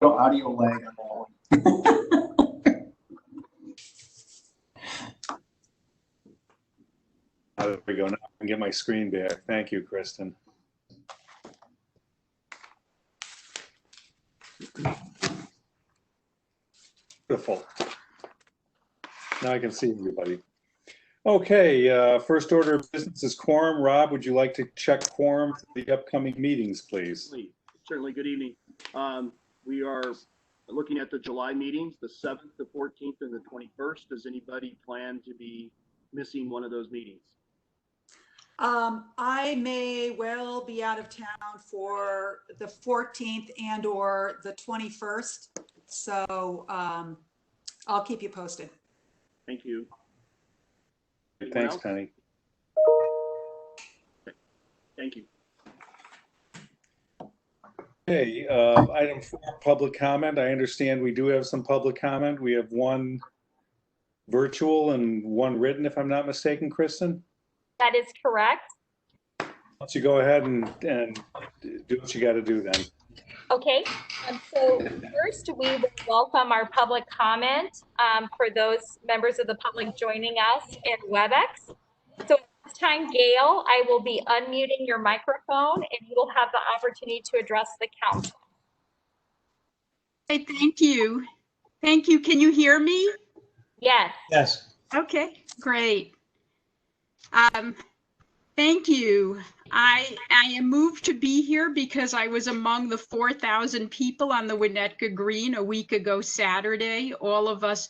No audio lag on that one. There we go. Now I can get my screen back. Thank you, Kristen. Beautiful. Now I can see everybody. Okay, first order of business is quorum. Rob, would you like to check quorum for the upcoming meetings, please? Certainly. Good evening. We are looking at the July meetings, the 7th, the 14th, and the 21st. Does anybody plan to be missing one of those meetings? I may well be out of town for the 14th and or the 21st. So I'll keep you posted. Thank you. Thanks, Penny. Okay. Thank you. Okay, item 4, public comment. I understand we do have some public comment. We have one virtual and one written, if I'm not mistaken, Kristen? That is correct. Why don't you go ahead and do what you got to do then. Okay, so first we will welcome our public comment for those members of the public joining us in WebEx. So at this time, Gail, I will be unmuting your microphone and you will have the opportunity to address the council. Hey, thank you. Thank you. Can you hear me? Yes. Yes. Okay, great. Thank you. I am moved to be here because I was among the 4,000 people on the Winnetka Green a week ago Saturday, all of us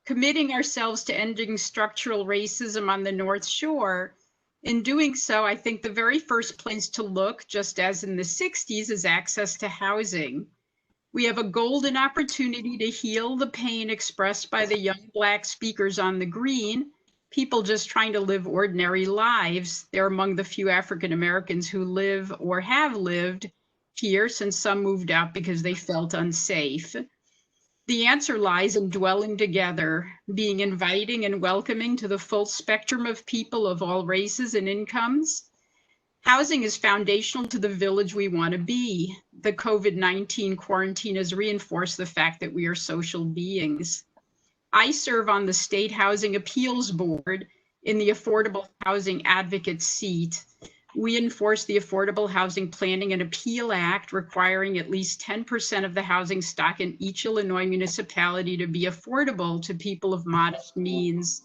committing ourselves to ending structural racism on the North Shore. In doing so, I think the very first place to look, just as in the 60s, is access to housing. We have a golden opportunity to heal the pain expressed by the young Black speakers on the Green, people just trying to live ordinary lives. They're among the few African Americans who live or have lived here since some moved out because they felt unsafe. The answer lies in dwelling together, being inviting and welcoming to the full spectrum of people of all races and incomes. Housing is foundational to the village we want to be. The COVID-19 quarantine has reinforced the fact that we are social beings. I serve on the State Housing Appeals Board in the Affordable Housing Advocate seat. We enforce the Affordable Housing Planning and Appeal Act, requiring at least 10% of the housing stock in each Illinois municipality to be affordable to people of modest means.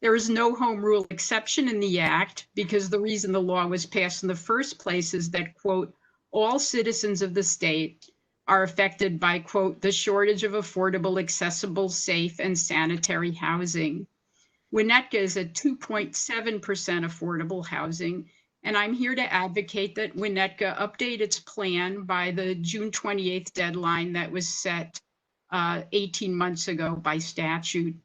There is no home rule exception in the act because the reason the law was passed in the first place is that, quote, all citizens of the state are affected by, quote, the shortage of affordable, accessible, safe, and sanitary housing. Winnetka is at 2.7% affordable housing, and I'm here to advocate that Winnetka update its plan by the June 28th deadline that was set 18 months ago by statute.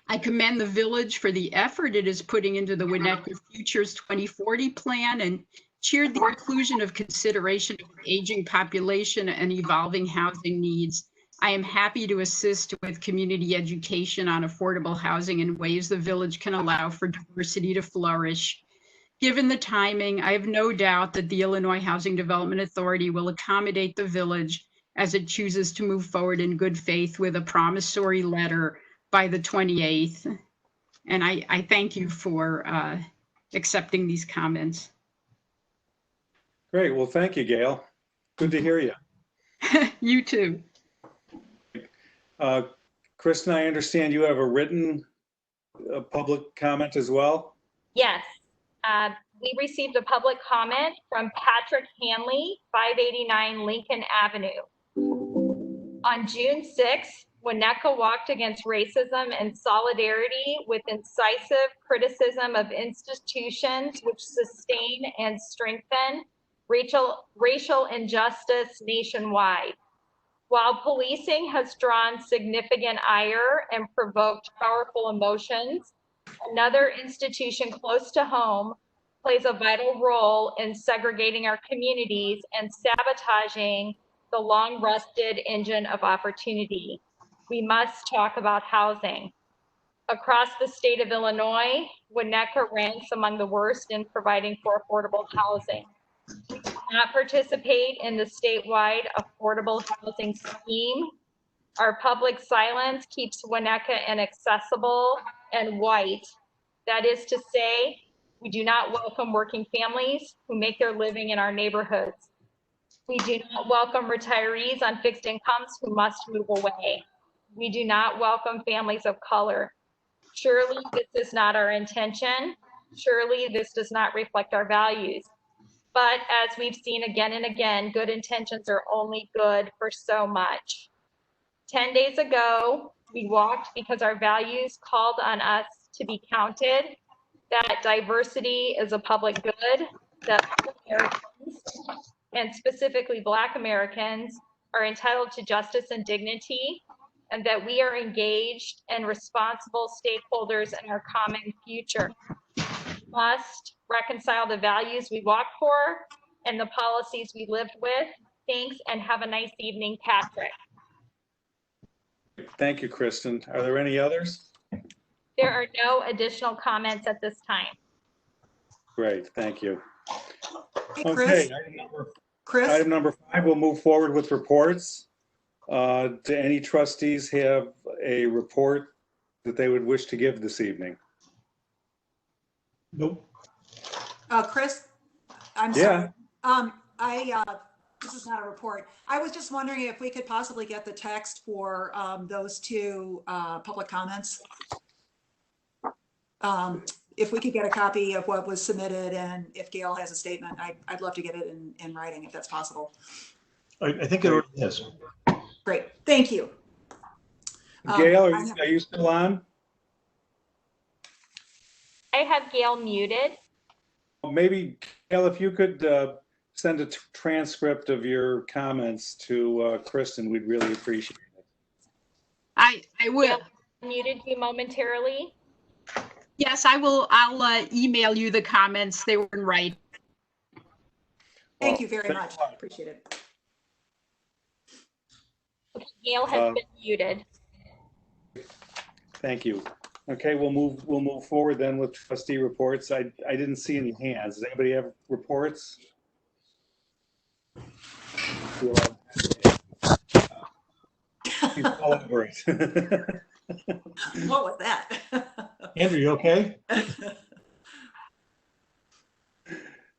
I commend the village for the effort it is putting into the Winnetka Futures 2040 plan and cheered the inclusion of consideration of the aging population and evolving housing needs. I am happy to assist with community education on affordable housing in ways the village can allow for diversity to flourish. Given the timing, I have no doubt that the Illinois Housing Development Authority will accommodate the village as it chooses to move forward in good faith with a promissory letter by the 28th. And I thank you for accepting these comments. Great. Well, thank you, Gail. Good to hear you. You too. Kristen, I understand you have a written public comment as well? Yes. We received a public comment from Patrick Hanley, 589 Lincoln Avenue. On June 6th, Winnetka walked against racism in solidarity with incisive criticism of institutions which sustain and strengthen racial injustice nationwide. While policing has drawn significant ire and provoked powerful emotions, another institution close to home plays a vital role in segregating our communities and sabotaging the long-rusted engine of opportunity. We must talk about housing. Across the state of Illinois, Winnetka ranks among the worst in providing for affordable housing. not participate in the statewide affordable housing scheme. Our public silence keeps Winnetka inaccessible and white. That is to say, we do not welcome working families who make their living in our neighborhoods. We do not welcome retirees on fixed incomes who must move away. We do not welcome families of color. Surely this is not our intention. Surely this does not reflect our values. But as we've seen again and again, good intentions are only good for so much. 10 days ago, we walked because our values called on us to be counted, that diversity is a public good, that all Americans, and specifically Black Americans, are entitled to justice and dignity, and that we are engaged and responsible stakeholders in our common future. We must reconcile the values we walk for and the policies we lived with. Thanks, and have a nice evening, Patrick. Thank you, Kristen. Are there any others? There are no additional comments at this time. Great, thank you. Hey, Okay, Chris, item number 5, we'll move forward with reports. Do any trustees have a report that they would wish to give this evening? Nope. Chris, I'm Yeah. sorry. This is not a report. I was just wondering if we could possibly get the text for those two public comments. If we could get a copy of what was submitted, and if Gail has a statement, I'd love to get it in writing if that's possible. I think it already is. Great, thank you. Gail, are you still on? I have Gail muted. Maybe, Gail, if you could send a transcript of your comments to Kristen, we'd really appreciate it. I will. Gail muted you momentarily. Yes, I will. I'll email you the comments. They were in writing. Thank you very Thanks much. a lot. Appreciate it. Okay, Gail has been muted. Thank you. Okay, we'll move forward then with trustee reports. I didn't see any hands. Does anybody have reports? He's all over it. What was that? Andrew, you okay?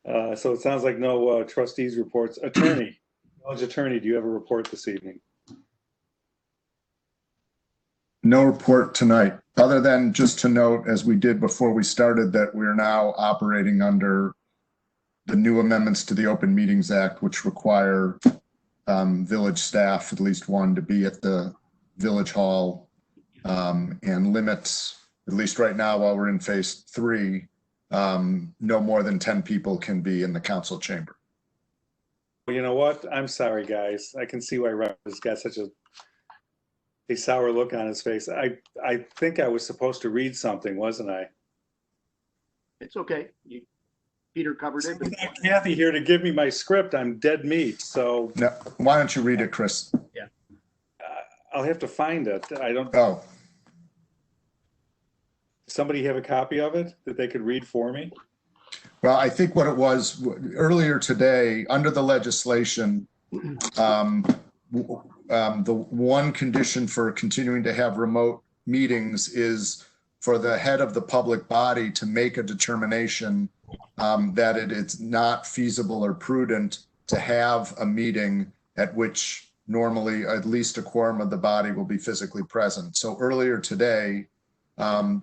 So it sounds like no trustees reports. Attorney, village attorney, do you have a report this evening? No report tonight, other than just to note, as we did before we started, that we're now operating under the new amendments to the Open Meetings Act, which require village staff, at least one, to be at the village hall, and limits, at least right now while we're in phase 3, no more than 10 people can be in the council chamber. Well, you know what? I'm sorry, guys. I can see why Robert's got such a sour look on his face. I think I was supposed to read something, wasn't I? It's okay. Peter covered it. Without Kathy here to give me my script, I'm dead meat. So Now, why don't you read it, Chris? I'll have to find it. I don't. Oh, Somebody have a copy of it that they could read for me? well, I think what it was earlier today, under the legislation, the one condition for continuing to have remote meetings is for the head of the public body to make a determination that it's not feasible or prudent to have a meeting at which normally at least a quorum of the body will be physically present. So earlier today, the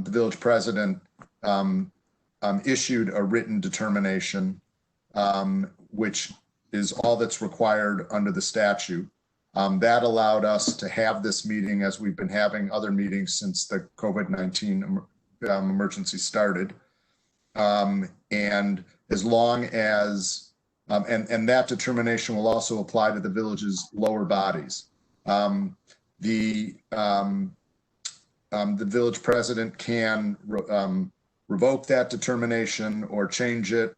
village president issued a written determination, which is all that's required under the statute. That allowed us to have this meeting as we've been having other meetings since the COVID-19 emergency started. And as long as, and that determination will also apply to the village's lower bodies. The village president can revoke that determination or change it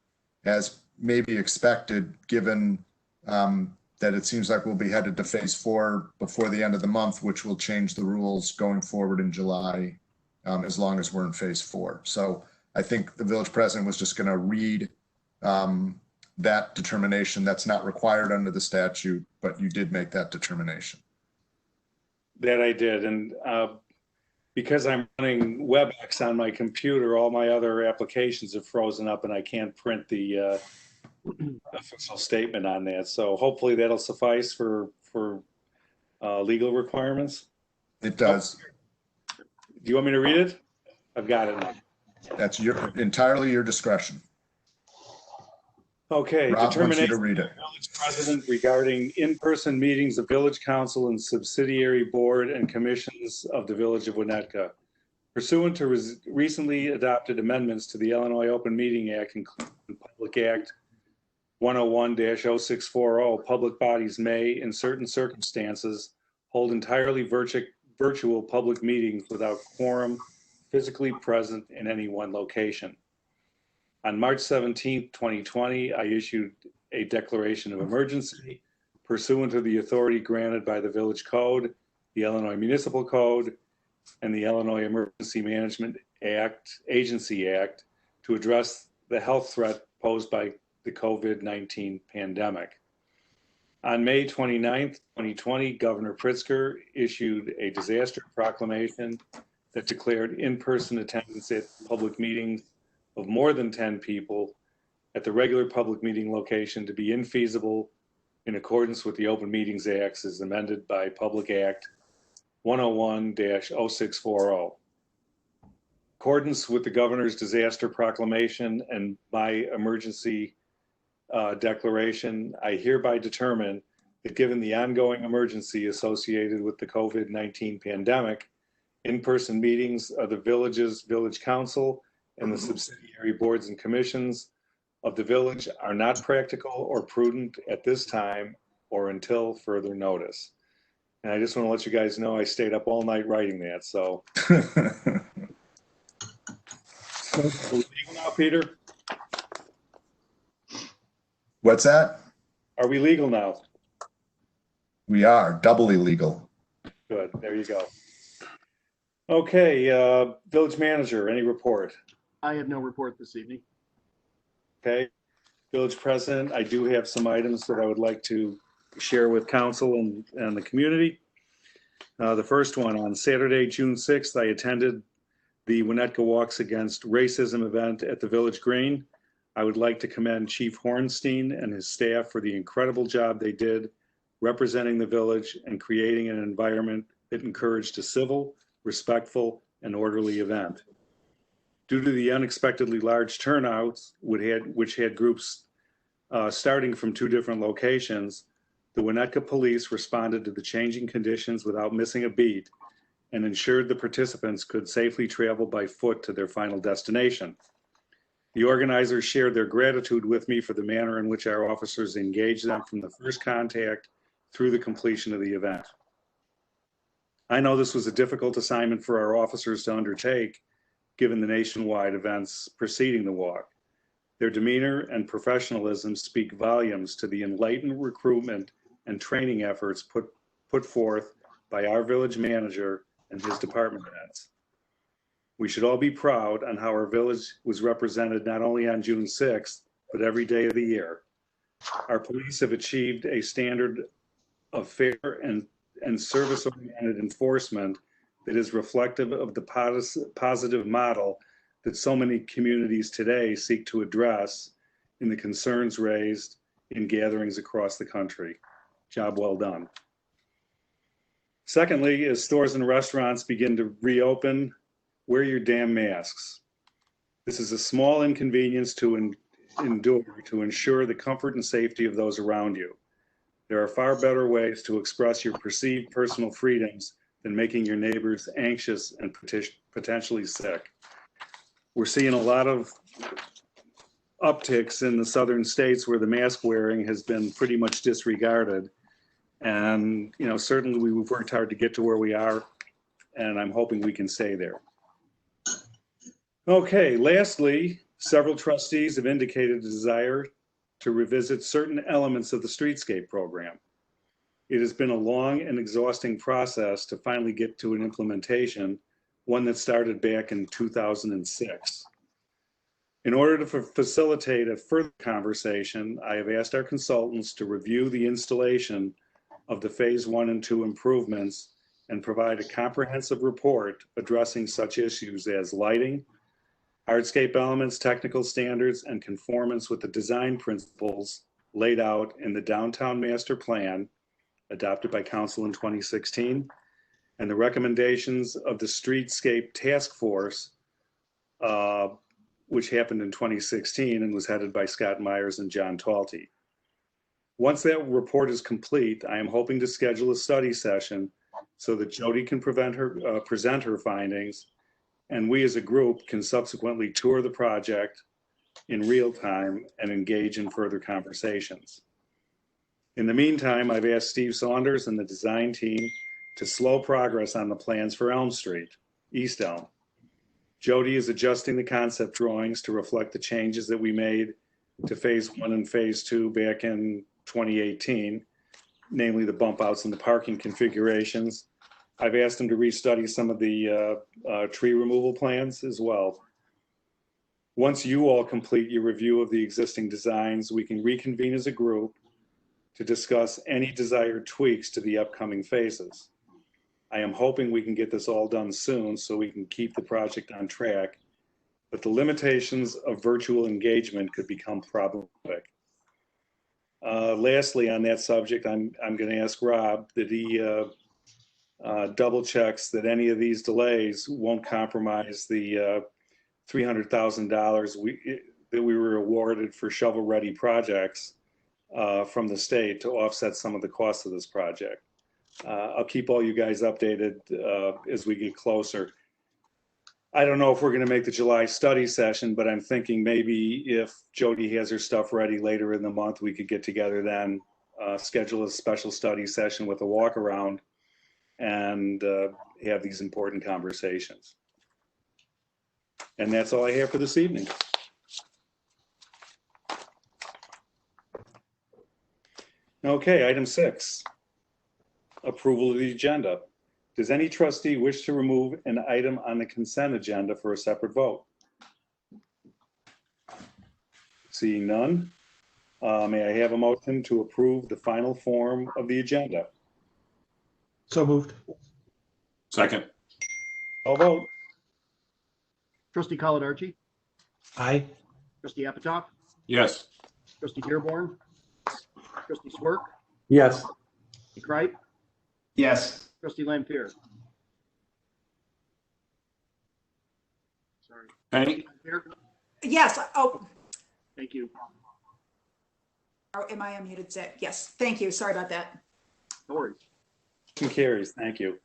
as may be expected, given that it seems like we'll be headed to phase 4 before the end of the month, which will change the rules going forward in July, as long as we're in phase 4. So I think the village president was just going to read that determination. That's not required under the statute, but you did make that determination. That I did, and because I'm running WebEx on my computer, all my other applications have frozen up and I can't print the official statement on that. So hopefully that'll suffice for legal requirements. It does. Do you want me to read it? I've got it now. That's entirely your discretion. Okay. Rob wants you to Determination read it. village president regarding in-person meetings of village council and subsidiary board and commissions of the village of Winnetka. Pursuant to recently adopted amendments to the Illinois Open Meeting Act, including Public Act 101-0640, public bodies may, in certain circumstances, hold entirely virtual public meetings without quorum physically present in any one location. On March 17, 2020, I issued a declaration of emergency pursuant to the authority granted by the Village Code, the Illinois Municipal Code, and the Illinois Emergency Management Agency Act to address the health threat posed by the COVID-19 pandemic. On May 29, 2020, Governor Pritzker issued a disaster proclamation that declared in-person attendance at public meetings of more than 10 people at the regular public meeting location to be infeasible in accordance with the Open Meetings Act as amended by Public Act 101-0640. Accordance with the governor's disaster proclamation and my emergency declaration, I hereby determine that given the ongoing emergency associated with the COVID-19 pandemic, in-person meetings of the village's village council and the subsidiary boards and commissions of the village are not practical or prudent at this time or until further notice. And I just want to let you guys know I stayed up all night writing that. So, are we legal now, Peter? What's that? Are we legal now? We are doubly legal. Good. There you go. Okay, village manager, any report? I have no report this evening. Okay. Village president, I do have some items that I would like to share with council and the community. The first one, on Saturday, June 6th, I attended the Winnetka Walks Against Racism event at the Village Green. I would like to commend Chief Hornstein and his staff for the incredible job they did representing the village and creating an environment that encouraged a civil, respectful, and orderly event. Due to the unexpectedly large turnouts, which had groups starting from 2 different locations, the Winnetka police responded to the changing conditions without missing a beat and ensured the participants could safely travel by foot to their final destination. The organizers shared their gratitude with me for the manner in which our officers engaged them from the first contact through the completion of the event. I know this was a difficult assignment for our officers to undertake, given the nationwide events preceding the walk. Their demeanor and professionalism speak volumes to the enlightened recruitment and training efforts put forth by our village manager and his department heads. We should all be proud on how our village was represented not only on June 6th, but every day of the year. Our police have achieved a standard of fair and service-oriented enforcement that is reflective of the positive model that so many communities today seek to address in the concerns raised in gatherings across the country. Job well done. Secondly, as stores and restaurants begin to reopen, wear your damn masks. This is a small inconvenience to endure to ensure the comfort and safety of those around you. There are far better ways to express your perceived personal freedoms than making your neighbors anxious and potentially sick. We're seeing a lot of upticks in the southern states where the mask wearing has been pretty much disregarded. And, you know, certainly we've worked hard to get to where we are, and I'm hoping we can stay there. Okay, lastly, several trustees have indicated a desire to revisit certain elements of the streetscape program. It has been a long and exhausting process to finally get to an implementation, one that started back in 2006. In order to facilitate a further conversation, I have asked our consultants to review the installation of the Phase 1 and 2 improvements and provide a comprehensive report addressing such issues as lighting, hardscape elements, technical standards, and conformance with the design principles laid out in the Downtown Master Plan adopted by Council in 2016, and the recommendations of the Streetscape Task Force, which happened in 2016 and was headed by Scott Myers and John Talty. Once that report is complete, I am hoping to schedule a study session so that Jody can present her findings, and we as a group can subsequently tour the project in real time and engage in further conversations. In the meantime, I've asked Steve Saunders and the design team to slow progress on the plans for Elm Street, East Elm. Jody is adjusting the concept drawings to reflect the changes that we made to Phase 1 and Phase 2 back in 2018, namely the bump outs and the parking configurations. I've asked him to restudy some of the tree removal plans as well. Once you all complete your review of the existing designs, we can reconvene as a group to discuss any desired tweaks to the upcoming phases. I am hoping we can get this all done soon so we can keep the project on track, but the limitations of virtual engagement could become problematic. Lastly, on that subject, I'm going to ask Rob that he double checks that any of these delays won't compromise the $300,000 that we were awarded for shovel-ready projects from the state to offset some of the costs of this project. I'll keep all you guys updated as we get closer. I don't know if we're going to make the July study session, but I'm thinking maybe if Jody has her stuff ready later in the month, we could get together then, schedule a special study session with a walk around and have these important conversations. And that's all I have for this evening. Okay, item 6. Approval of the agenda. Does any trustee wish to remove an item on the consent agenda for a separate vote? Seeing none, may I have a motion to approve the final form of the agenda? So moved. Second. I'll vote. Trustee Caladarchi, Aye. trustee Apatow, Yes. trustee Dearborn, trustee Swerk, Yes. trustee Kripe, Yes. trustee Lampier. Sorry. Penny? Lampier? Yes, oh, Thank you. am I unmuted, Zach? Yes, thank you, sorry about that. No worries. Motion carries. Thank you.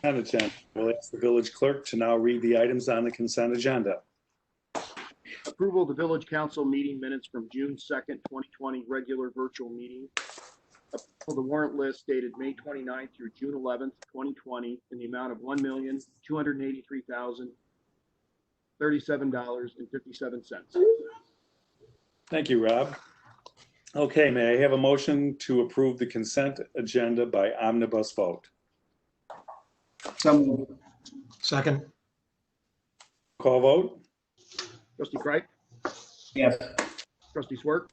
Consent agenda. We'll ask the village clerk to now read the items on the consent agenda. Approval of the village council meeting minutes from June 2nd, 2020, regular virtual meeting. For the warrant list dated May 29th through June 11th, 2020, in the amount of $1,283,037.57. Thank you, Rob. Okay, may I have a motion to approve the consent agenda by omnibus vote? Second. Call vote? Trustee Kripe, Yes. trustee Swerk,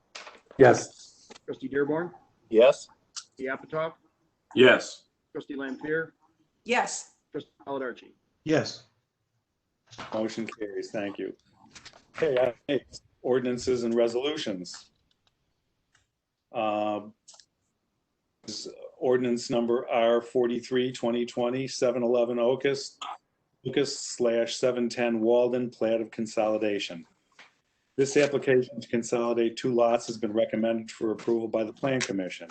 Yes. trustee Dearborn, Yes. trustee Apatow, Yes. trustee Lampier, Yes, trustee Caladarchi. Yes. Motion carries. Thank you. Okay, item 8, ordinances and resolutions. This is ordinance number R43, 2020, 711 Ocas/710 Walden, Plat of Consolidation. This application to consolidate 2 lots has been recommended for approval by the Plan Commission.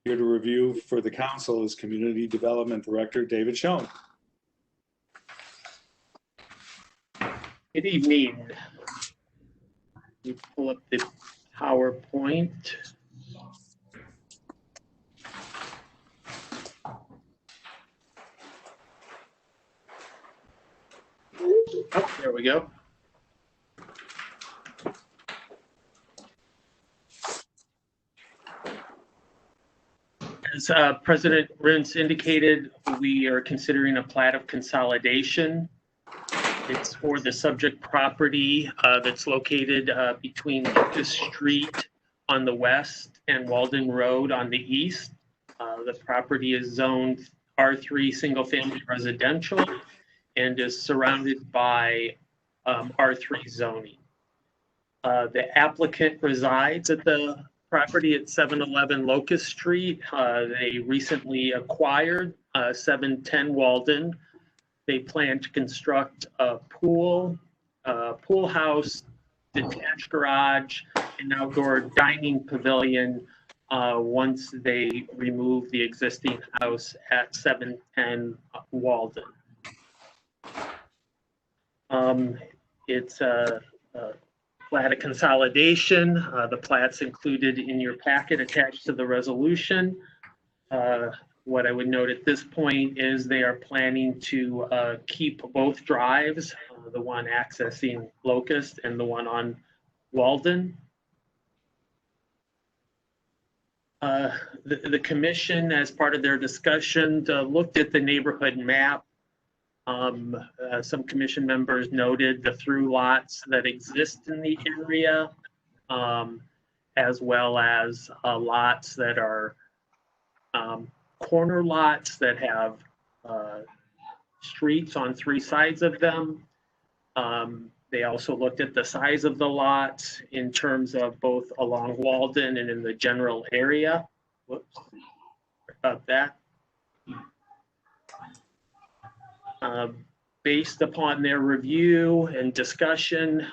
Here to review for the council is Community Development Director David Schoen. Good evening. Let me pull up the PowerPoint. Oh, there we go. As President Rintz indicated, we are considering a plat of consolidation. It's for the subject property that's located between Lucas Street on the west and Walden Road on the east. The property is zoned R3 Single Family Residential and is surrounded by R3 zoning. The applicant resides at the property at 711 Locust Street. They recently acquired 710 Walden. They plan to construct a pool house, detached garage, and outdoor dining pavilion once they remove the existing house at 710 Walden. It's a plat of consolidation. The plat's included in your packet attached to the resolution. What I would note at this point is they are planning to keep both drives, the one accessing Locust and the one on Walden. The commission, as part of their discussion, looked at the neighborhood map. Some commission members noted the through lots that exist in the area, as well as lots that are corner lots that have streets on three sides of them. They also looked at the size of the lots in terms of both along Walden and in the general area. Whoops, about that. Based upon their review and discussion,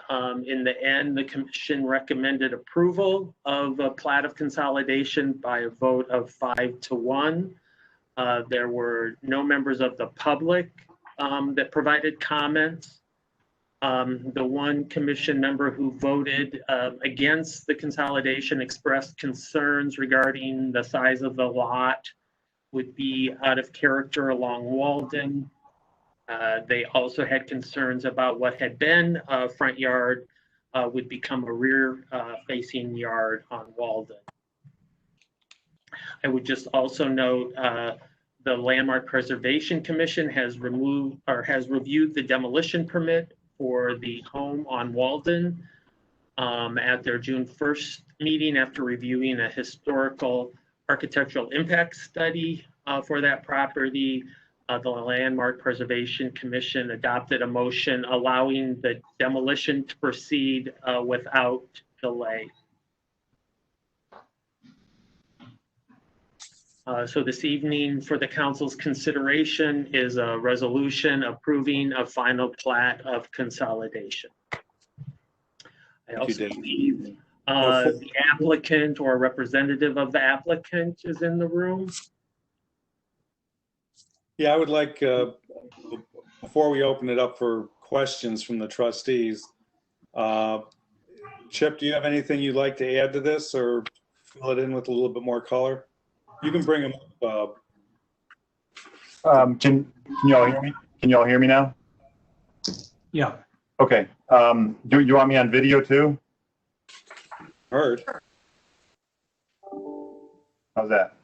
in the end, the commission recommended approval of a plat of consolidation by a vote of 5-1. There were no members of the public that provided comments. The one commission member who voted against the consolidation expressed concerns regarding the size of the lot would be out of character along Walden. They also had concerns about what had been a front yard would become a rear facing yard on Walden. I would just also note the Landmark Preservation Commission has reviewed the demolition permit for the home on Walden at their June 1st meeting after reviewing a historical architectural impact study for that property. The Landmark Preservation Commission adopted a motion allowing the demolition to proceed without delay. So this evening for the council's consideration is a resolution approving a final plat of consolidation. I also believe the applicant or representative of the applicant is in the room. Yeah, I would like, before we open it up for questions from the trustees, Chip, do you have anything you'd like to add to this or fill it in with a little bit more color? You can bring them up. Can y'all hear me? Can y'all hear me now? Yeah. Okay. Do you want me on video too? Heard. How's that?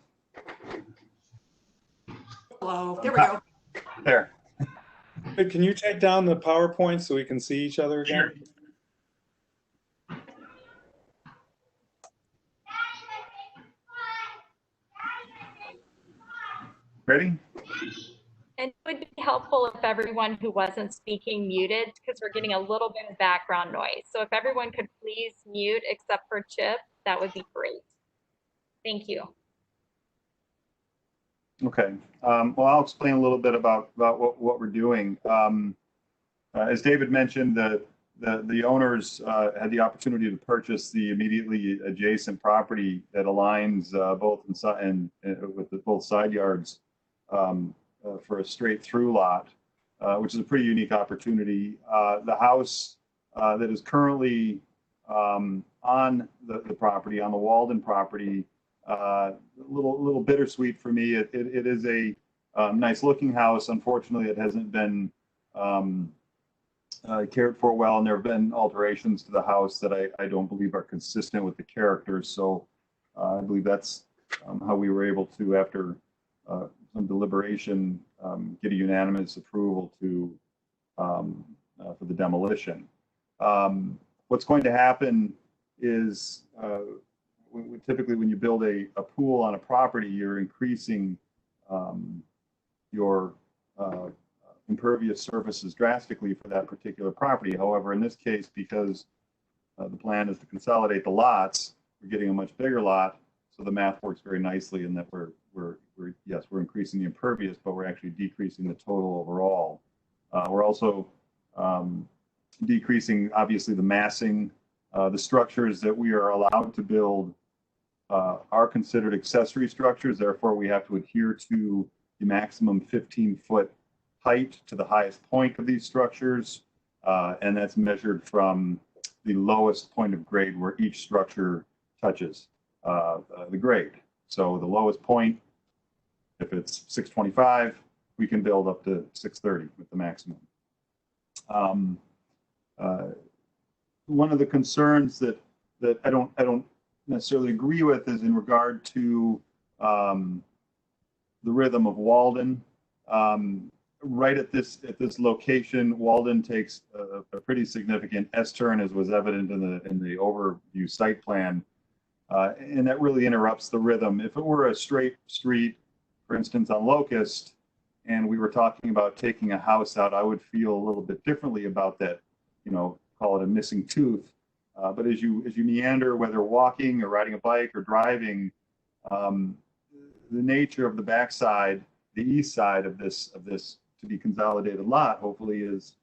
Hello, there we go. There. Hey, can you take down the PowerPoint so we can see each other again? Sure. Ready? And it would be helpful if everyone who wasn't speaking muted, because we're getting a little bit of background noise. So if everyone could please mute except for Chip, that would be great. Thank you. Okay. Well, I'll explain a little bit about what we're doing. As David mentioned, the owners had the opportunity to purchase the immediately adjacent property that aligns both inside and with both side yards for a straight through lot, which is a pretty unique opportunity. The house that is currently on the property, on the Walden property, a little bittersweet for me. It is a nice looking house. Unfortunately, it hasn't been cared for well, and there have been alterations to the house that I don't believe are consistent with the character. So I believe that's how we were able to, after some deliberation, get a unanimous approval to for the demolition. What's going to happen is typically when you build a pool on a property, you're increasing your impervious surfaces drastically for that particular property. However, in this case, because the plan is to consolidate the lots, we're getting a much bigger lot, so the math works very nicely in that we're increasing the impervious, but we're actually decreasing the total overall. We're also decreasing, obviously, the massing. The structures that we are allowed to build are considered accessory structures. Therefore, we have to adhere to the maximum 15-foot height to the highest point of these structures, and that's measured from the lowest point of grade where each structure touches the grade. So the lowest point, if it's 625, we can build up to 630 with the maximum. One of the concerns that I don't necessarily agree with is in regard to the rhythm of Walden. Right at this location, Walden takes a pretty significant S-turn, as was evident in the overview site plan, and that really interrupts the rhythm. If it were a straight street, for instance, on Locust, and we were talking about taking a house out, I would feel a little bit differently about that, call it a missing tooth. But as you meander, whether walking or riding a bike or driving, the nature of the backside, the east side of this to be consolidated lot, hopefully is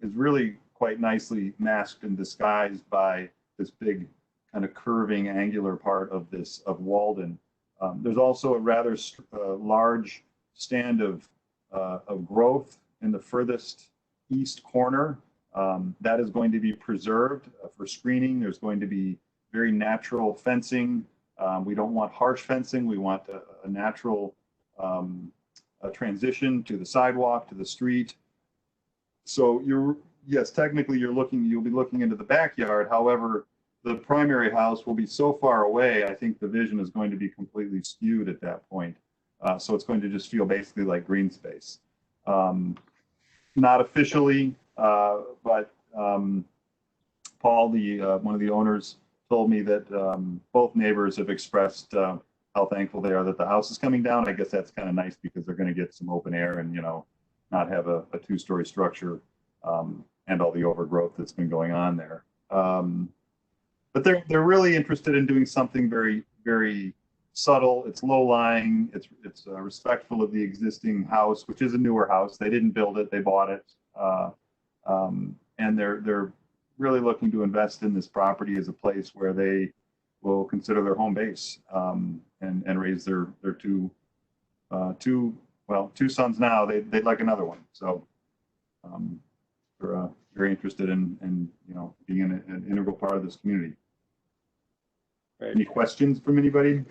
really quite nicely masked and disguised by this big kind of curving angular part of Walden. There's also a rather large stand of growth in the furthest east corner. That is going to be preserved for screening. There's going to be very natural fencing. We don't want harsh fencing. We want a natural transition to the sidewalk, to the street. So technically you'll be looking into the backyard. However, the primary house will be so far away, I think the vision is going to be completely skewed at that point. So it's going to just feel basically like green space. Not officially, but Paul, one of the owners, told me that both neighbors have expressed how thankful they are that the house is coming down. I guess that's kind of nice because they're going to get some open air and not have a two-story structure and all the overgrowth that's been going on there. But they're really interested in doing something very, very subtle. It's low-lying. It's respectful of the existing house, which is a newer house. They didn't build it; they bought it, and they're really looking to invest in this property as a place where they will consider their home base and raise their two sons now. They'd like another one. So they're very interested in being an integral part of this community. Right. Any questions from anybody?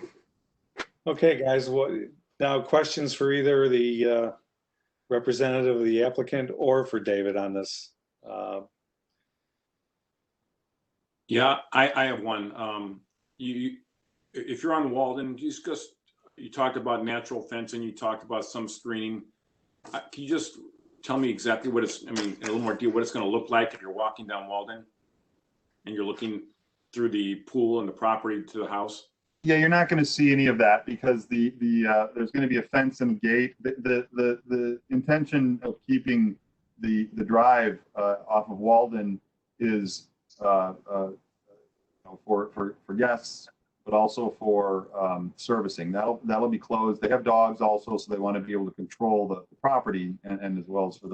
Okay, guys. Now questions for either the representative of the applicant or for David on this. Yeah, I have one. If you're on Walden, you talked about natural fencing, you talked about some screening. Can you just tell me exactly in a little more detail, what it's going to look like if you're walking down Walden and you're looking through the pool and the property to the house? Yeah, you're not going to see any of that because there's going to be a fence and a gate. The intention of keeping the drive off of Walden is for guests, but also for servicing. That'll be closed. They have dogs also, so they want to be able to control the property and as well as for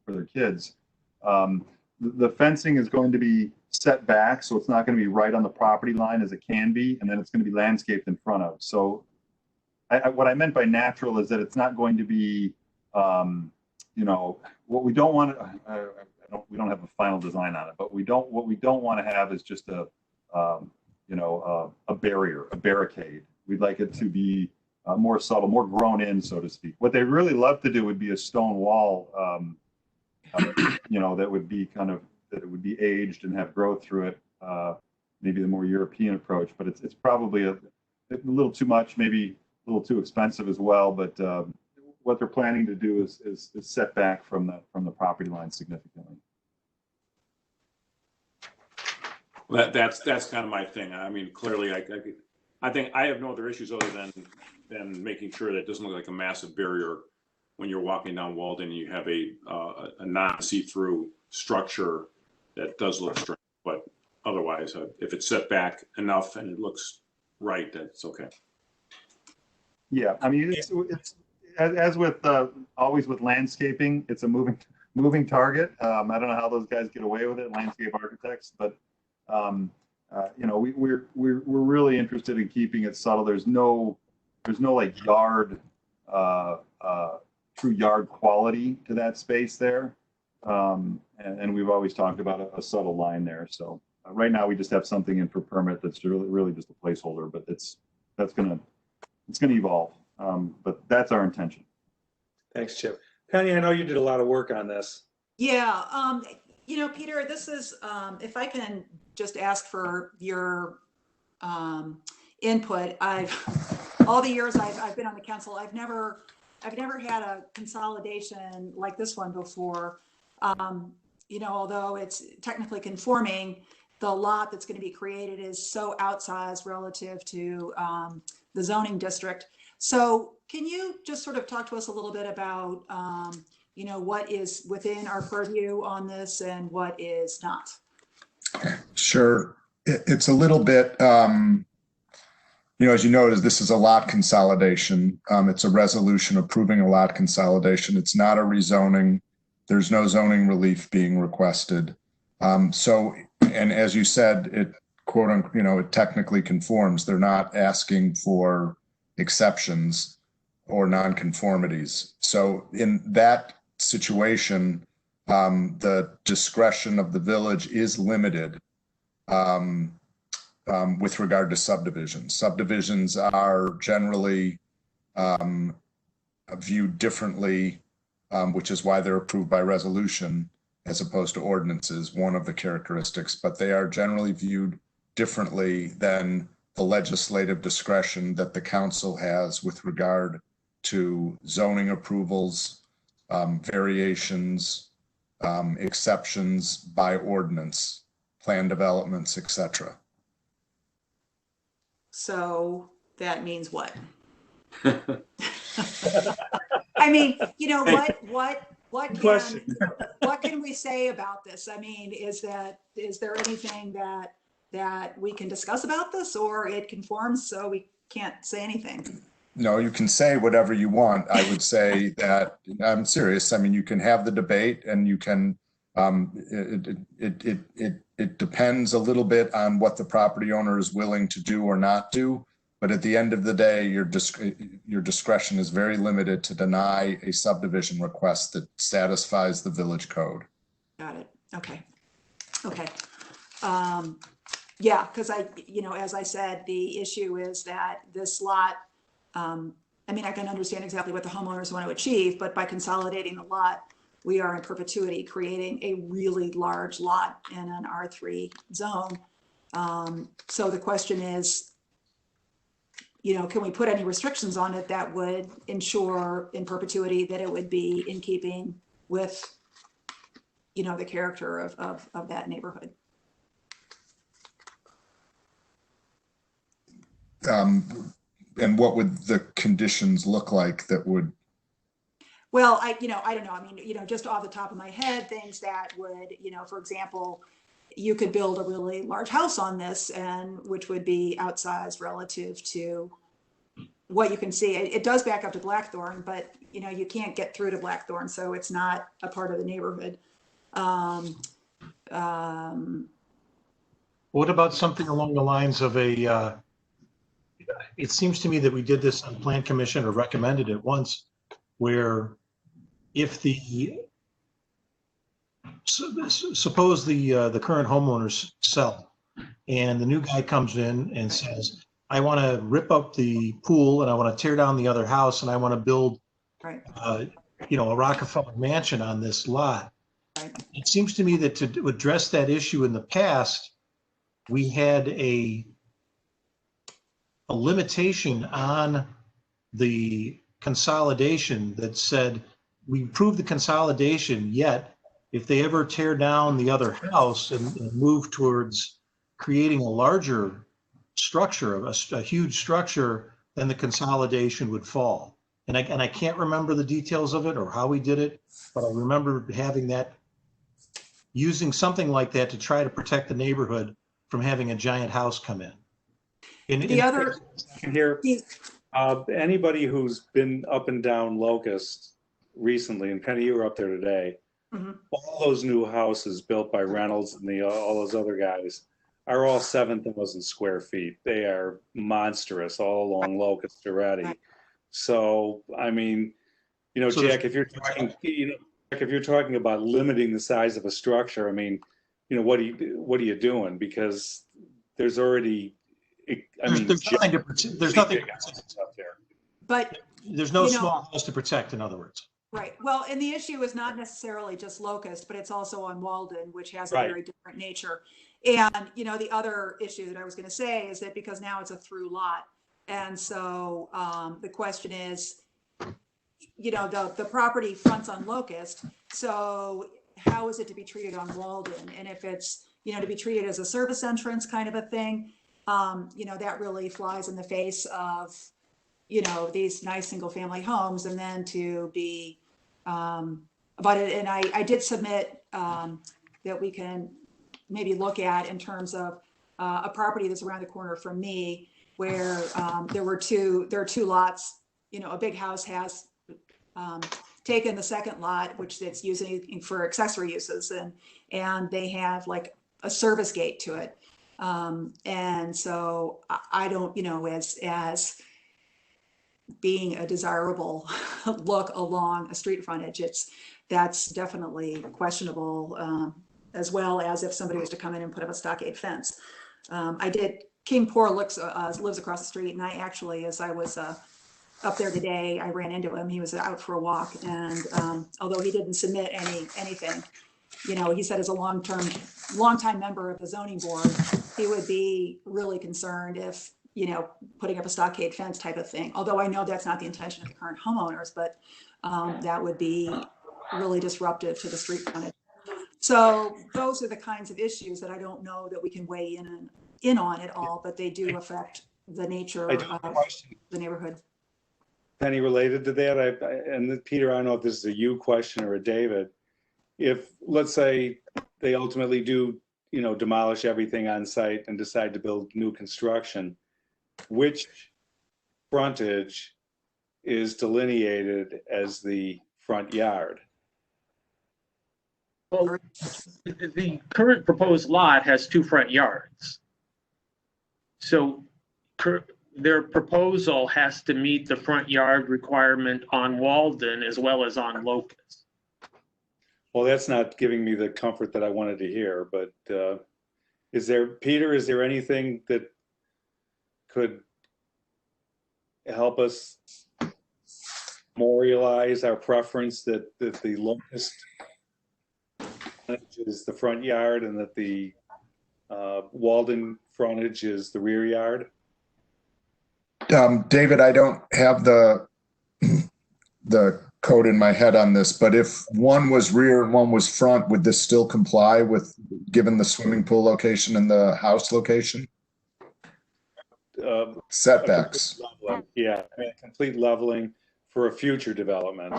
their kids. The fencing is going to be set back, so it's not going to be right on the property line as it can be, and then it's going to be landscaped in front of. So what I meant by natural is that it's not going to be, what we don't want. We don't have a final design on it, but what we don't want to have is just a barrier, a barricade. We'd like it to be more subtle, more grown in, so to speak. What they really love to do would be a stone wall, that would be that it would be aged and have growth through it. Maybe the more European approach, but it's probably a little too much, maybe a little too expensive as well. But what they're planning to do is set back from the property line significantly. That's kind of my thing. I mean, clearly, I think I have no other issues other than making sure that it doesn't look like a massive barrier when you're walking down Walden and you have a non-see-through structure that does look strange. But otherwise, if it's set back enough and it looks right, that's okay. Yeah, I mean, it's as with always with landscaping, it's a moving target. I don't know how those guys get away with it, landscape architects, but you know, we're really interested in keeping it subtle. There's no like yard true yard quality to that space there, and we've always talked about a subtle line there. So right now we just have something in for permit that's really just a placeholder, but it's gonna evolve. But that's our intention. Thanks, Chip. Penny, I know you did a lot of work on this. Yeah, you know, Peter, this is, if I can just ask for your input. All the years I've been on the council, I've never had a consolidation like this one before. You know, although it's technically conforming, the lot that's going to be created is so outsized relative to the zoning district. So can you just sort of talk to us a little bit about, you know, what is within our purview on this and what is not? Sure. It's a little bit, you know, as you noticed, this is a lot consolidation. It's a resolution approving a lot consolidation. It's not a rezoning. There's no zoning relief being requested. So, and as you said, it quote unquote, you know, it technically conforms. They're not asking for exceptions or nonconformities. So in that situation, the discretion of the village is limited with regard to subdivisions. Subdivisions are generally viewed differently, which is why they're approved by resolution as opposed to ordinances, one of the characteristics, but they are generally viewed differently than the legislative discretion that the council has with regard to zoning approvals, variations, exceptions by ordinance, plan developments, etc. So that means what? I mean, you know, what can we say about this? I mean, is there anything that we can discuss about this, or it conforms so we can't say anything? No, you can say whatever you want. I would say that I'm serious. I mean, you can have the debate, and you can. It depends a little bit on what the property owner is willing to do or not do. But at the end of the day, your discretion is very limited to deny a subdivision request that satisfies the village code. Got it. Okay. Okay. Yeah, because you know, as I said, the issue is that this lot, I mean, I can understand exactly what the homeowners want to achieve, but by consolidating the lot, we are in perpetuity creating a really large lot in an R3 zone. So the question is, you know, can we put any restrictions on it that would ensure in perpetuity that it would be in keeping with, you know, the character of that neighborhood? And what would the conditions look like that would? Well, I don't know. I mean, you know, just off the top of my head, things that would, you know, for example, you could build a really large house on this, and which would be outsized relative to what you can see. It does back up to Blackthorn, but you know, you can't get through to Blackthorn, so it's not a part of the neighborhood. What about something along the lines of a, it seems to me that we did this on Plan Commission, or recommended it once, where if suppose the current homeowners sell, and the new guy comes in and says, I want to rip up the pool, and I want to tear down the other house, and I want to build, Right. You know, a Rockefeller mansion on this lot. Right. It seems to me that to address that issue in the past, we had a limitation on the consolidation that said, we approved the consolidation, yet if they ever tear down the other house and move towards creating a larger structure, a huge structure, then the consolidation would fall. And I can't remember the details of it or how we did it, but I remember having that, using something like that to try to protect the neighborhood from having a giant house come in. The other, Here, anybody who's been up and down Locust recently, and Penny, you were up there today, Mhm. all those new houses built by Reynolds and all those other guys are all 7,000 square feet. They are monstrous all along Locust already. Right. So, I mean, you know, So Jack, if you're talking about limiting the size of a structure, I mean, you know, what are you doing? Because there's already, There's nothing to protect. There's nothing. up there. but There's no You know- small house to protect, in other words. right, well, and the issue is not necessarily just Locust, but it's also on Walden, which has a Right. very different nature. And, you know, the other issue that I was going to say is that because now it's a through lot. And so the question is, you know, the property fronts on Locust. So how is it to be treated on Walden? And if it's, you know, to be treated as a service entrance kind of a thing, you know, that really flies in the face of, you know, these nice single family homes, and then to be about it. And I did submit that we can maybe look at in terms of a property that's around the corner from me, where there are two lots. You know, a big house has taken the second lot, which it's using for accessory uses, and they have like a service gate to it. And so I don't, you know, as being a desirable look along a street frontage, that's definitely questionable, as well as if somebody was to come in and put up a stockade fence. King Poor lives across the street, and I actually, as I was up there today, I ran into him. He was out for a walk, and although he didn't submit anything, you know, he said as a longtime member of the zoning board, he would be really concerned if, you know, putting up a stockade fence type of thing. Although I know that's not the intention of the current homeowners, but that would be really disruptive to the street frontage. So those are the kinds of issues that I don't know that we can weigh in on at all, but they do affect the nature I do have a of question, the neighborhood. Penny, related to that. And Peter, I don't know if this is a you question or a David. If, let's say, they ultimately do, you know, demolish everything on site and decide to build new construction, which frontage is delineated as the front yard? Well, the current proposed lot has two front yards. So their proposal has to meet the front yard requirement on Walden as well as on Locust. Well, that's not giving me the comfort that I wanted to hear, but Peter, is there anything that could help us memorialize our preference that the Locust frontage is the front yard and that the Walden frontage is the rear yard? David, I don't have the code in my head on this, but if one was rear and one was front, would this still comply with, given the swimming pool location and the house location? Setbacks. Yeah, complete leveling for a future development.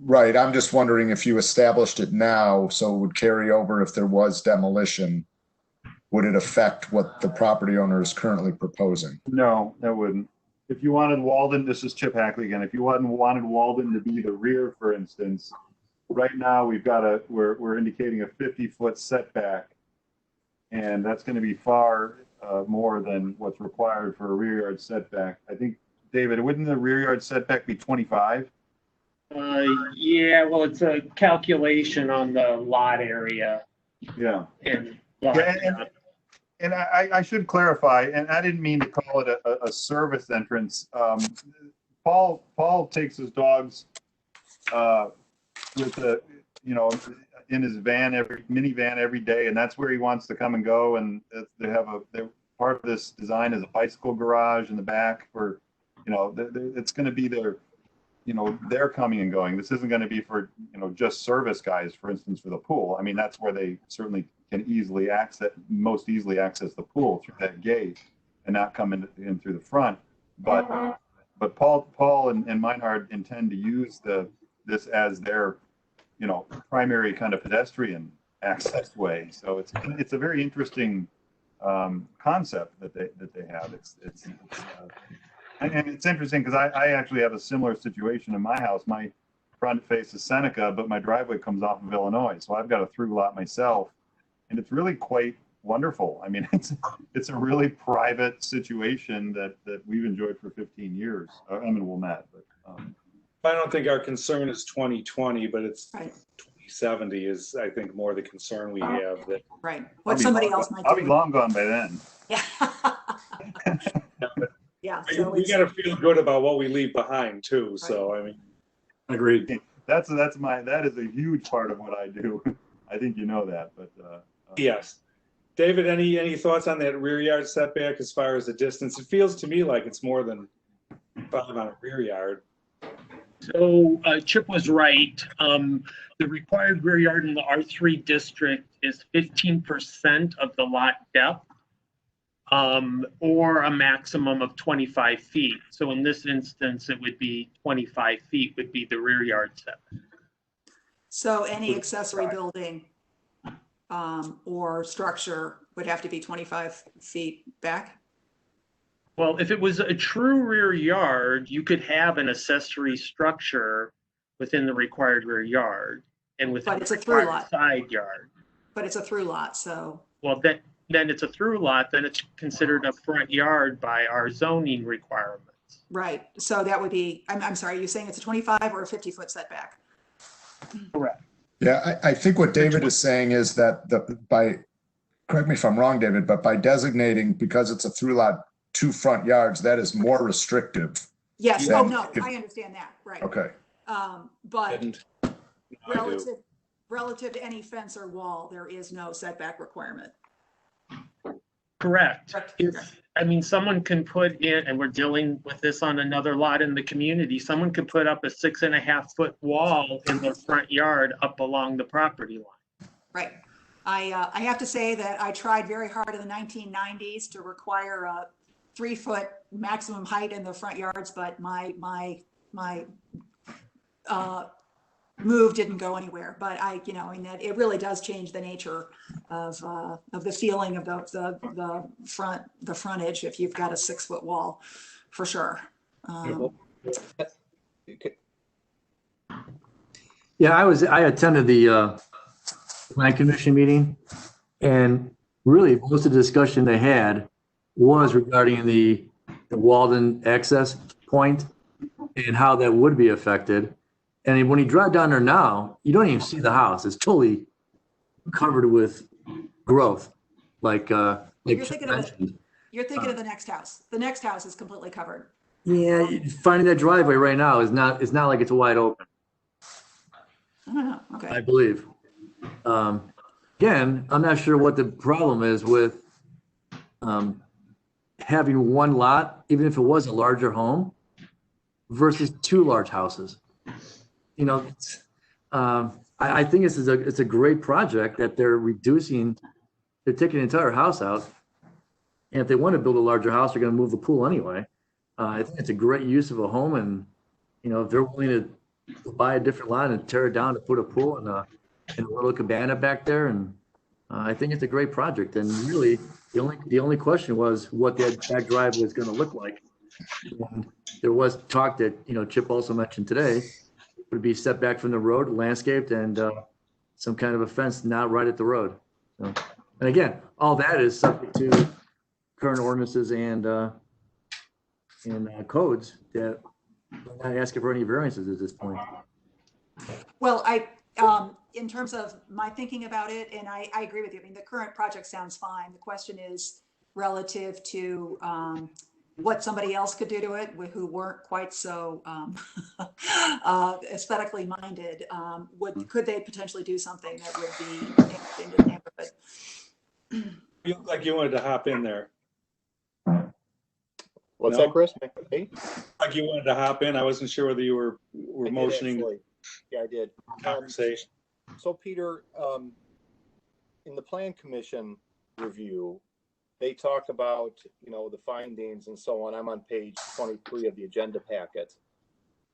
Right. I'm just wondering if you established it now, so it would carry over if there was demolition, would it affect what the property owner is currently proposing? No, that wouldn't. If you wanted Walden, this is Chip Hackley again. If you wanted Walden to be the rear, for instance, right now we're indicating a 50-foot setback, and that's going to be far more than what's required for a rear yard setback. I think, David, wouldn't the rear yard setback be 25? Yeah, well, it's a calculation on the lot area. Yeah. And And I should clarify, and I didn't mean to call it a service entrance. Paul takes his dogs with the, you know, in his minivan every day, and that's where he wants to come and go. And they're part of this design is a bicycle garage in the back, for, you know, it's going to be you know, they're coming and going. This isn't going to be for, you know, just service guys, for instance, for the pool. I mean, that's where they certainly can most easily access the pool through that gate and not come in through the front. But Paul and Meinhard intend to use this as their, you know, primary kind of pedestrian access way. So it's a very interesting concept that they have. And it's interesting because I actually have a similar situation in my house. My front faces Seneca, but my driveway comes off of Illinois. So I've got a through lot myself, and it's really quite wonderful. I mean, it's a really private situation that we've enjoyed for 15 years. I mean, well, Matt, but I don't think our concern is 2020, but it's Right. 2070 is, I think, more the concern we have. That Right. What somebody else might do. I'll be long gone by then. Yeah. Yeah. So we got to feel good about what we leave behind too. So I mean, Agreed. That is a huge part of what I do. I think you know that, but yes. David, any thoughts on that rear yard setback as far as the distance? It feels to me like it's more than 5 on a rear yard. So Chip was right. The required rear yard in the R3 district is 15% of the lot depth, or a maximum of 25 feet. So in this instance, it would be 25 feet would be the rear yard setback. So any accessory building or structure would have to be 25 feet back? Well, if it was a true rear yard, you could have an accessory structure within the required rear yard and within But it's the a through required lot. side yard. But it's a through lot, so. Well, then it's a through lot, then it's considered a front yard by our zoning requirements. Right. So that would be, I'm sorry, you're saying it's a 25 or a 50-foot setback? Correct. Yeah, I think what David is saying is that correct me if I'm wrong, David, but by designating, because it's a through lot, 2 front yards, that is more restrictive. Yes. Yeah. Oh, no, I understand that. Right. Okay. But And I do. relative to any fence or wall, there is no setback requirement. Correct. Correct. I mean, someone can put in, and we're dealing with this on another lot in the community, someone could put up a 6.5-foot wall in their front yard up along the property line. Right. I have to say that I tried very hard in the 1990s to require a 3-foot maximum height in the front yards, but my move didn't go anywhere. But I mean, that it really does change the nature of the feeling of the frontage if you've got a 6-foot wall, for sure. Yeah, I attended the Plan Commission meeting, and really most of the discussion they had was regarding the Walden access point and how that would be affected. And when you drive down there now, you don't even see the house. It's totally covered with growth, like You're thinking of the next house. The next house is completely covered. Yeah, finding that driveway right now is not like it's wide open, I don't know. I Okay. believe. Again, I'm not sure what the problem is with having one lot, even if it was a larger home, versus 2 large houses. I think it's a great project that they're taking the entire house out. And if they want to build a larger house, they're going to move the pool anyway. I think it's a great use of a home, and if they're willing to buy a different lot and tear it down to put a pool and a little cabana back there, and I think it's a great project. And really, the only question was what that back driveway is going to look like. And there was talk that Chip also mentioned today would be set back from the road, landscaped, and some kind of a fence not right at the road. So, and again, all that is subject to current ordinances and codes that are not asking for any variances at this point. Well, in terms of my thinking about it, and I agree with you. I mean, the current project sounds fine. The question is relative to what somebody else could do to it who weren't quite so aesthetically minded. Could they potentially do something that would be interesting to the neighborhood? You look like you wanted to hop in there. What's that, Chris? Hey? like you wanted to hop in. I wasn't sure whether you were I did motioning actually. Yeah, I did. conversation. So Peter, in the Plan Commission review, they talk about, the findings and so on. I'm on page 23 of the agenda packet.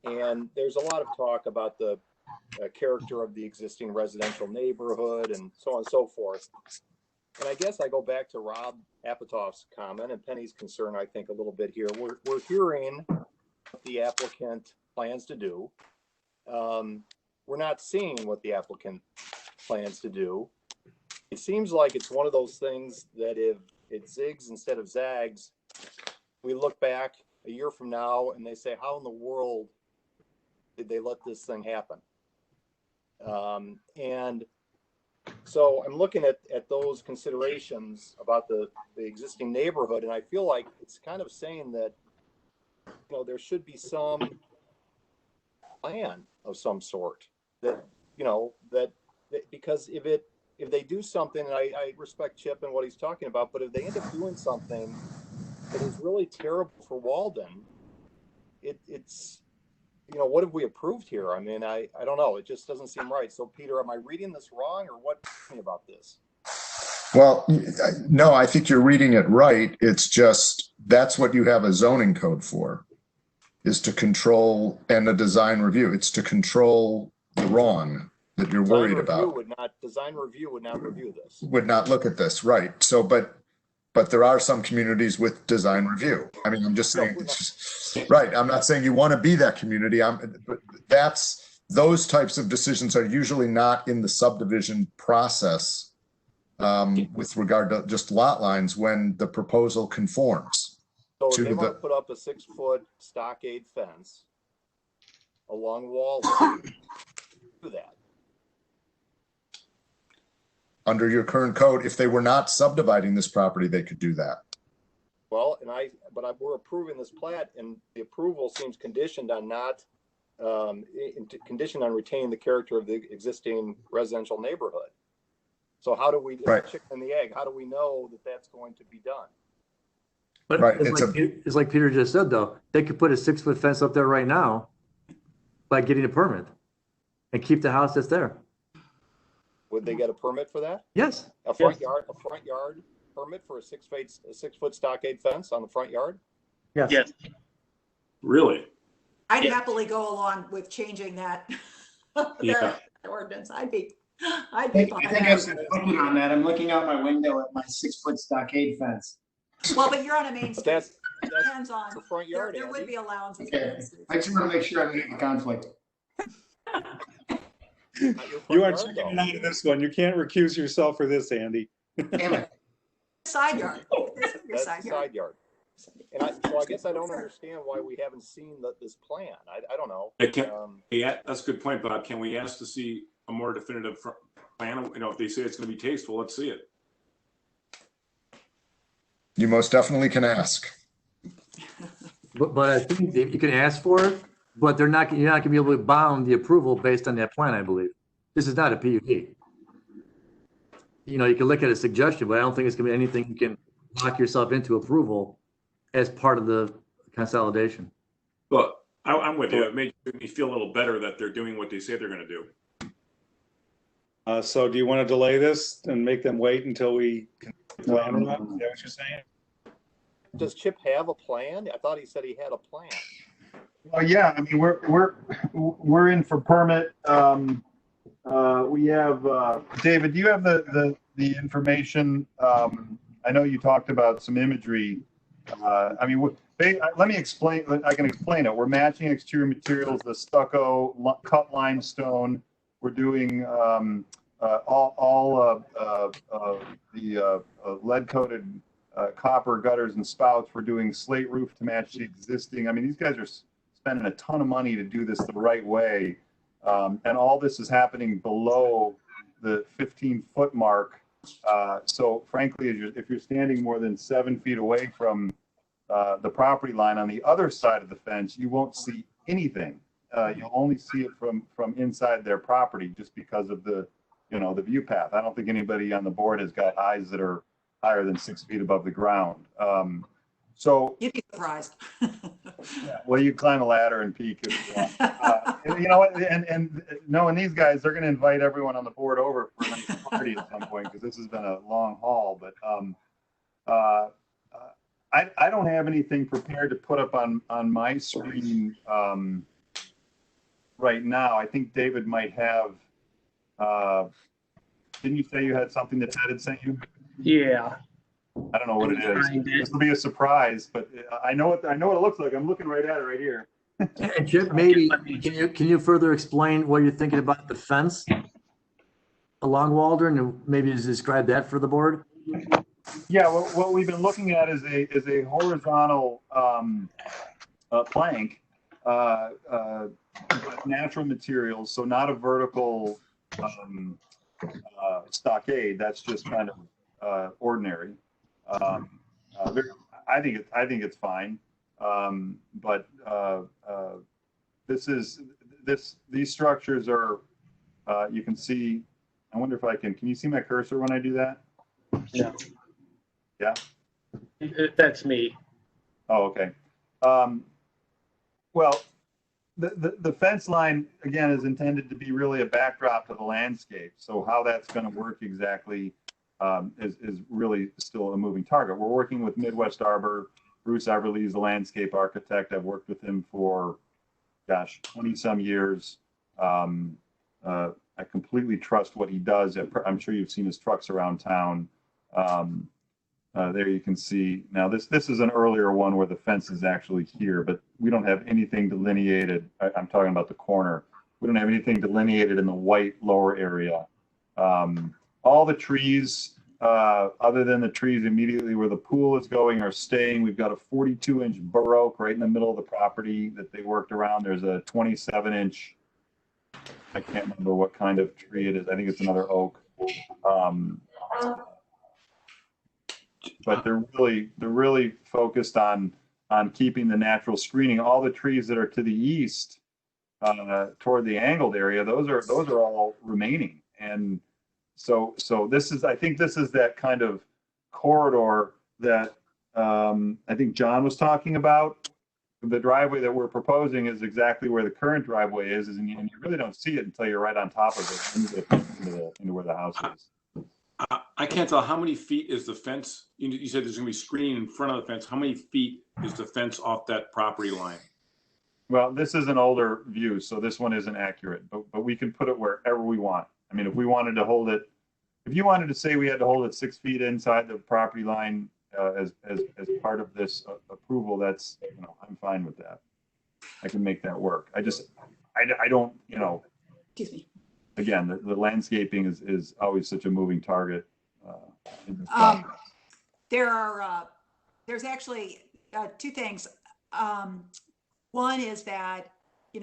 And there's a lot of talk about the character of the existing residential neighborhood and so on and so forth. And I guess I go back to Rob Apatoff's comment and Penny's concern, I think, a little bit here. We're hearing what the applicant plans to do. We're not seeing what the applicant plans to do. It seems like it's one of those things that if it zigs instead of zags, we look back a year from now and they say, how in the world did they let this thing happen? And so I'm looking at those considerations about the existing neighborhood, and I feel like it's kind of saying that, there should be some plan of some sort that, because if they do something, and I respect Chip and what he's talking about, but if they end up doing something that is really terrible for Walden, it's, what have we approved here? I mean, I don't know. It just doesn't seem right. So Peter, am I reading this wrong, or what about this? Well, no, I think you're reading it right. It's just, that's what you have a zoning code for, is to control, and a design review. It's to control the wrong that you're worried about. Design review would not review this. Would not look at this, right? So, but there are some communities with design review. I mean, I'm just saying, right? I'm not saying you want to be that community. But those types of decisions are usually not in the subdivision process with regard to just lot lines when the proposal conforms. So if they want to put up a 6-foot stockade fence along Walden, do that. Under your current code, if they were not subdividing this property, they could do that. Well, we're approving this plat, and the approval seems conditioned on conditioned on retaining the character of the existing residential neighborhood. So how do we, right. Chicken and the egg, how do we know that that's going to be done? But right. It's like Peter just said, though, they could put a 6-foot fence up there right now by getting a permit and keep the house that's there. Would they get a permit for that? Yes. A front yard permit for a 6-foot stockade fence on the front yard? Yes. Yes. Really? I'd happily go along with changing that Yeah. ordinance. I'd be I think I'm looking on that. I'm looking out my window at my 6-foot stockade fence. Well, but you're on a main street. That's Depends on, the front yard. there would be allowances. Okay. I just want to make sure I'm in conflict. You are checking out of this one. You can't recuse yourself for this, Andy. Damn it. Side yard. That's the side yard. And I guess I don't understand why we haven't seen this plan. I don't know. Yeah, that's a good point, Bob. Can we ask to see a more definitive plan? If they say it's going to be tasteful, let's see it. You most definitely can ask. But I think you can ask for it, but you're not going to be able to bound the approval based on that plan, I believe. This is not a PUD. You can look at a suggestion, but I don't think it's going to be anything you can lock yourself into approval as part of the consolidation. But I'm with you. It made me feel a little better that they're doing what they say they're going to do. So do you want to delay this and make them wait until we can plan on that? Is that what you're saying? Does Chip have a plan? I thought he said he had a plan. Well, yeah, I mean, we're in for permit. We have, David, do you have the information? I know you talked about some imagery. I mean, let me explain. I can explain it. We're matching exterior materials, the stucco, cut limestone. We're doing all the lead-coated copper gutters and spouts. We're doing slate roof to match the existing. I mean, these guys are spending a ton of money to do this the right way. And all this is happening below the 15-foot mark. So frankly, if you're standing more than 7 feet away from the property line on the other side of the fence, you won't see anything. You'll only see it from inside their property just because of the view path. I don't think anybody on the board has got eyes that are higher than 6 feet above the ground. So, You'd be surprised. yeah, well, you climb a ladder and peek if you want. You know what? And knowing these guys, they're going to invite everyone on the board over for a nice party at some point, because this has been a long haul. But I don't have anything prepared to put up on my screen right now. I think David might have. Didn't you say you had something that Ted had sent you? Yeah. I don't know what it is. This will be a surprise, but I know what it looks like. I'm looking right at it right here. And Chip, maybe, can you further explain what you're thinking about the fence along Waldron, and maybe just describe that for the board? Yeah, what we've been looking at is a horizontal plank, with natural materials, so not a vertical stockade. That's just kind of ordinary. I think it's fine, but these structures are. You can see. I wonder if I can. Can you see my cursor when I do that? No. Yeah. That's me. Oh, okay. Well, the fence line again is intended to be really a backdrop to the landscape. So how that's going to work exactly is really still a moving target. We're working with Midwest Arbor. Bruce Everly is the landscape architect. I've worked with him for, gosh, 20 some years. I completely trust what he does. I'm sure you've seen his trucks around town. There you can see. Now this is an earlier one where the fence is actually here, but we don't have anything delineated. I'm talking about the corner. We don't have anything delineated in the white lower area. All the trees, other than the trees immediately where the pool is going, are staying. We've got a 42-inch bur oak right in the middle of the property that they worked around. There's a 27-inch, I can't remember what kind of tree it is. I think it's another oak. But they're really focused on keeping the natural screening. All the trees that are to the east, toward the angled area, those are all remaining. And so I think this is that kind of corridor that I think John was talking about. The driveway that we're proposing is exactly where the current driveway is, and you really don't see it until you're right on top of it into where the house is. I can't tell, how many feet is the fence? You said there's going to be screening in front of the fence. How many feet is the fence off that property line? Well, this is an older view, so this one isn't accurate, but we can put it wherever we want. I mean, if we wanted to hold it, if you wanted to say we had to hold it 6 feet inside the property line as part of this approval, that's, I'm fine with that. I can make that work. I don't, Excuse me. Again, the landscaping is always such a moving target. There's actually two things. One is that,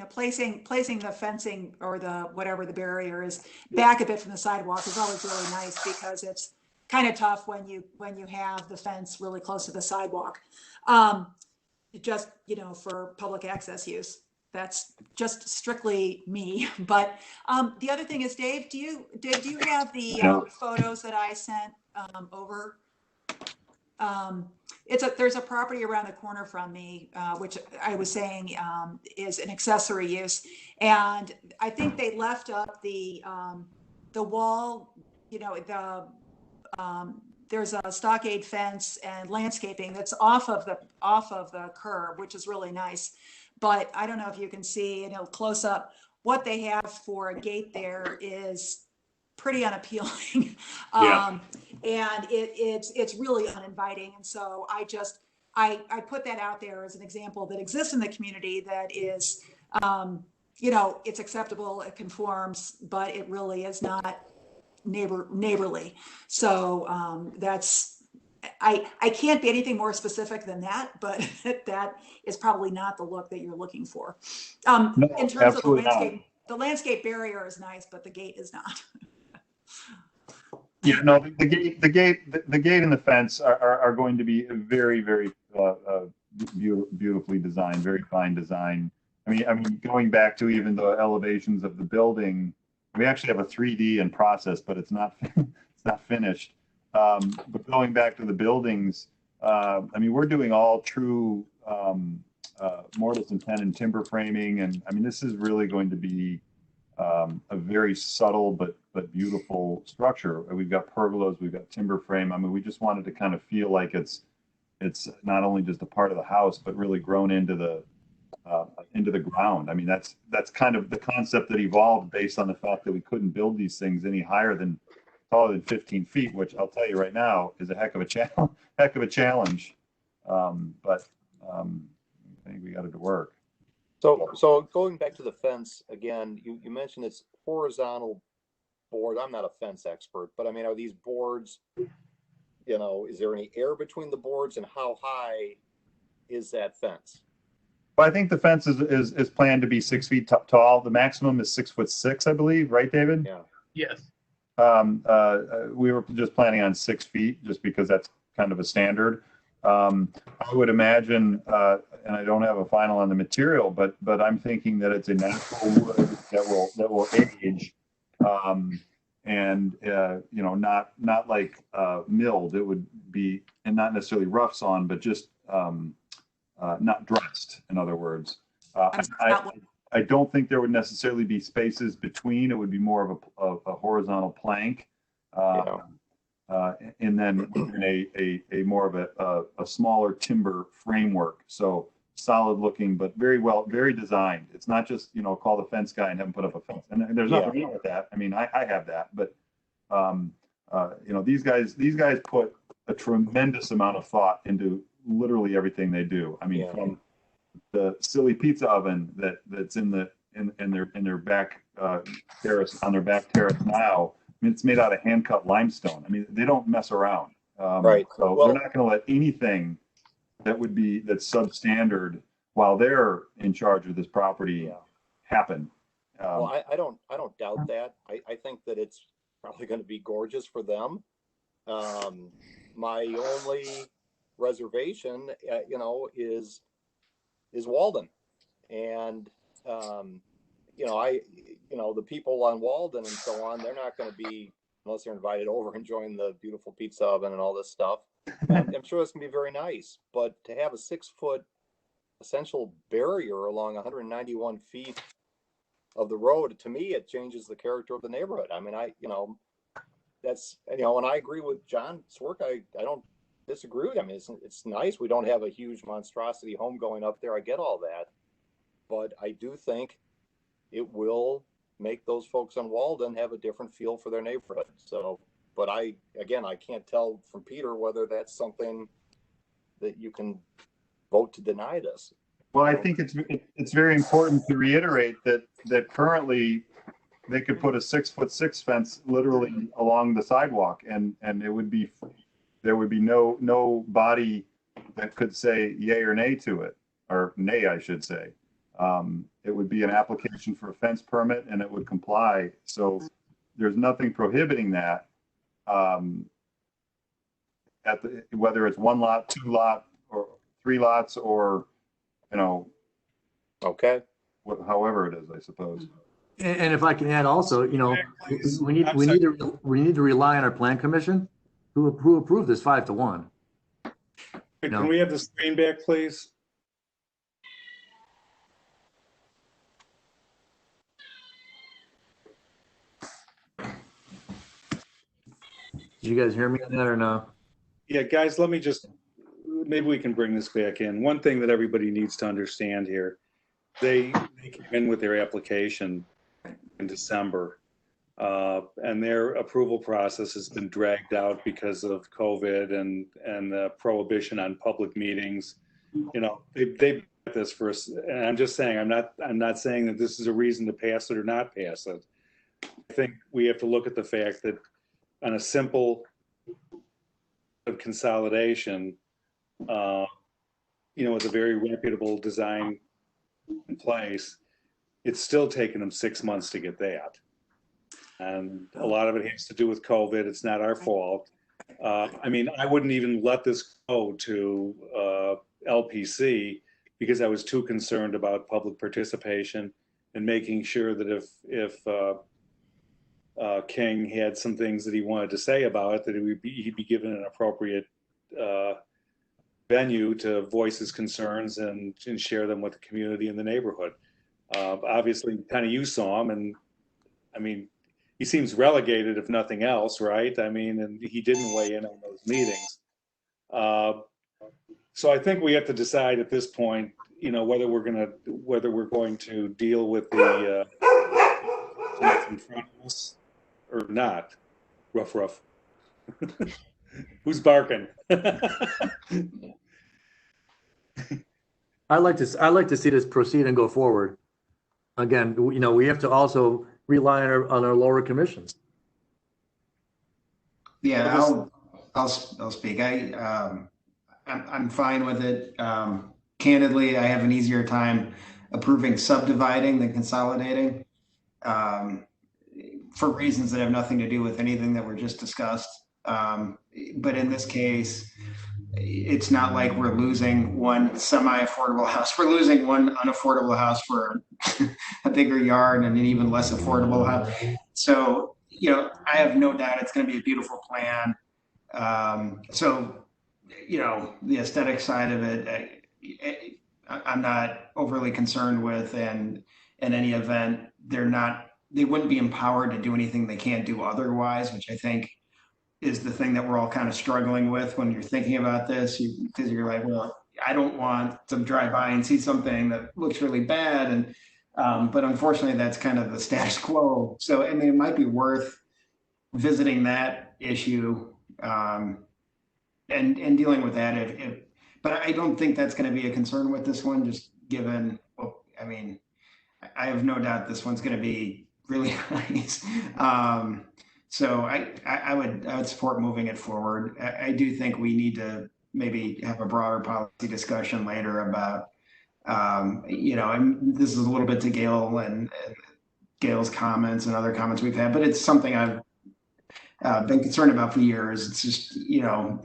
placing the fencing or whatever the barrier is back a bit from the sidewalk is always really nice, because it's kind of tough when you have the fence really close to the sidewalk. Just, for public access use. That's just strictly me. But the other thing is, Dave, do you have the photos that I sent over? There's a property around the corner from me, which I was saying is an accessory use, and I think they left up the wall. There's a stockade fence and landscaping that's off of the curb, which is really nice. But I don't know if you can see, close up, what they have for a gate there is pretty unappealing. Yeah. And it's really uninviting. And so I put that out there as an example that exists in the community that is, it's acceptable, it conforms, but it really is not neighborly. So I can't be anything more specific than that, but that is probably not the look that you're looking for. In terms of the landscape, the landscape barrier is nice, but the gate is not. Yeah, no, the gate and the fence are going to be very, very beautifully designed, very fine design. I mean, going back to even the elevations of the building, we actually have a 3D in process, but it's not finished. But going back to the buildings, I mean, we're doing all true mortise and tenon timber framing, and I mean, this is really going to be a very subtle but beautiful structure. We've got pergolas, we've got timber frame. I mean, we just wanted to kind of feel like it's not only just a part of the house, but really grown into the ground. I mean, that's kind of the concept that evolved based on the fact that we couldn't build these things any higher than taller than 15 feet, which I'll tell you right now is a heck of a challenge. But I think we got it to work. So going back to the fence again, you mentioned it's horizontal board. I'm not a fence expert, but I mean, are these boards, you know, is there any air between the boards, and how high is that fence? Well, I think the fence is planned to be 6 feet tall. The maximum is 6'6", I believe, right, David? Yeah. Yes. We were just planning on 6 feet just because that's kind of a standard. I would imagine, and I don't have a final on the material, but I'm thinking that it's a natural wood that will age, and you know, not like milled. It would be, and not necessarily rough sawn, but just not dressed. In other words, I don't think there would necessarily be spaces between. It would be more of a horizontal plank. And then a more of a smaller timber framework. So solid looking, but very designed. It's not just, you know, call the fence guy and have him put up a fence. And there's nothing wrong with that. I mean, I have that, but you know, these guys put a tremendous amount of thought into literally everything they do. I mean, from the silly pizza oven that's in their back terrace, on their back terrace now. I mean, it's made out of hand-cut limestone. I mean, they don't mess around. Right. So they're not going to let anything that's substandard while they're in charge of this property happen. Well, I don't doubt that. I think that it's probably going to be gorgeous for them. My only reservation, you know, is Walden, and you know, the people on Walden and so on, they're not going to be, unless they're invited over and join the beautiful pizza oven and all this stuff. And I'm sure it's going to be very nice, but to have a 6-foot essential barrier along 191 feet of the road, to me, it changes the character of the neighborhood. I mean, that's, you know, and I agree with John's work. I don't disagree with him. I mean, it's nice. We don't have a huge monstrosity home going up there. I get all that, but I do think it will make those folks on Walden have a different feel for their neighborhood. So, but I can't tell from Peter whether that's something that you can vote to deny this. Well, I think it's very important to reiterate that currently they could put a 6'6" fence literally along the sidewalk, and there would be no body that could say yay or nay to it, or nay, I should say. It would be an application for a fence permit, and it would comply. So there's nothing prohibiting that. Whether it's 1 lot, 2 lot, or 3 lots, or, you know, however it is, I suppose. And if I can add also, you know, we need to rely on our plan commission who approved this 5-1. Can we have the screen back, please? Did you guys hear me on that or no? Yeah, guys, maybe we can bring this back in. One thing that everybody needs to understand here, they came in with their application in December, and their approval process has been dragged out because of COVID and the prohibition on public meetings. You know, they this for us, and I'm just saying, I'm not saying that this is a reason to pass it or not pass it. I think we have to look at the fact that on a simple consolidation, you know, with a very reputable design in place, it's still taken them 6 months to get that. And a lot of it has to do with COVID. It's not our fault. I mean, I wouldn't even let this go to LPC because I was too concerned about public participation and making sure that if King had some things that he wanted to say about it, that he'd be given an appropriate venue to voice his concerns and share them with the community and the neighborhood. Obviously, kind of you saw him, and I mean, he seems relegated if nothing else, right? I mean, and he didn't weigh in on those meetings. So I think we have to decide at this point, you know, whether we're going to deal with the in front of us or not. Ruff. Who's barking? I like to see this proceed and go forward. Again, you know, we have to also rely on our lower commissions. Yeah, I'll speak. I'm fine with it. Candidly, I have an easier time approving subdividing than consolidating, for reasons that have nothing to do with anything that were just discussed. But in this case, it's not like we're losing one semi-affordable house. We're losing one unaffordable house for a bigger yard and an even less affordable house. So, you know, I have no doubt it's going to be a beautiful plan. So, you know, the aesthetic side of it, I'm not overly concerned with, and in any event, they wouldn't be empowered to do anything they can't do otherwise, which I think is the thing that we're all kind of struggling with when you're thinking about this, because you're like, well, I don't want to drive by and see something that looks really bad. And, but unfortunately that's kind of the status quo. So, I mean, it might be worth visiting that issue, and dealing with that but I don't think that's going to be a concern with this one, just given, well, I mean, I have no doubt this one's going to be really nice. So I would support moving it forward. I do think we need to maybe have a broader policy discussion later about, you know, and this is a little bit to Gail and Gail's comments and other comments we've had, but it's something I've been concerned about for years. It's just, you know,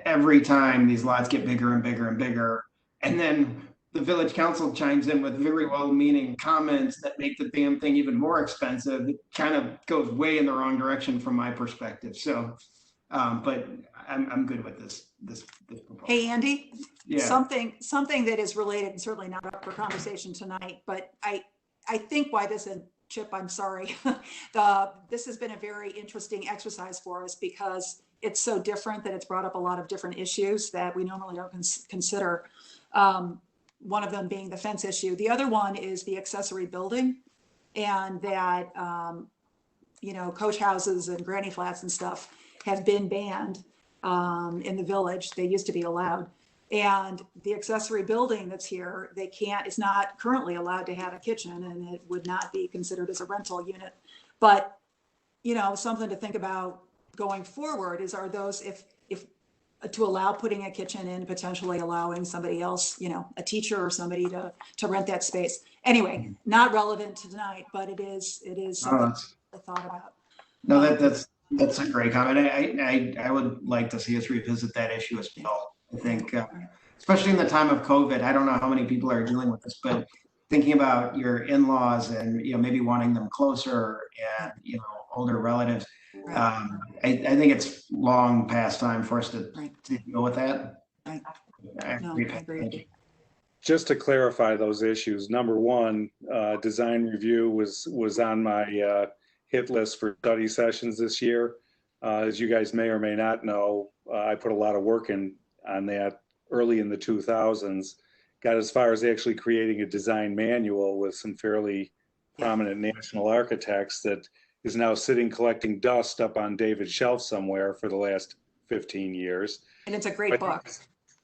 every time these lots get bigger and bigger and bigger, and then the village council chimes in with very well-meaning comments that make the damn thing even more expensive. It kind of goes way in the wrong direction from my perspective. So, but I'm good with this proposal. Hey, Andy, Yeah. something that is related and certainly not up for conversation tonight, but I think why this, and Chip, I'm sorry, this has been a very interesting exercise for us because it's so different that it's brought up a lot of different issues that we normally don't consider. One of them being the fence issue. The other one is the accessory building, and that, you know, coach houses and granny flats and stuff have been banned in the village. They used to be allowed. And the accessory building that's here, it's not currently allowed to have a kitchen, and it would not be considered as a rental unit. But, you know, something to think about going forward is, are those, if to allow putting a kitchen in, potentially allowing somebody else, you know, a teacher or somebody to rent that space. Anyway, not relevant to tonight, but it is something I thought about. No, that's a great comment. I would like to see us revisit that issue as well. I think, especially in the time of COVID, I don't know how many people are dealing with this, but thinking about your in-laws and, you know, maybe wanting them closer and, you know, older relatives. I think it's long past time for us to deal with that. Right. I agree. Just to clarify those issues, number one, design review was on my hit list for study sessions this year. As you guys may or may not know, I put a lot of work in on that early in the 2000s. Got as far as actually creating a design manual with some fairly prominent national architects that is now sitting collecting dust up on David's shelf somewhere for the last 15 years. And it's a great book.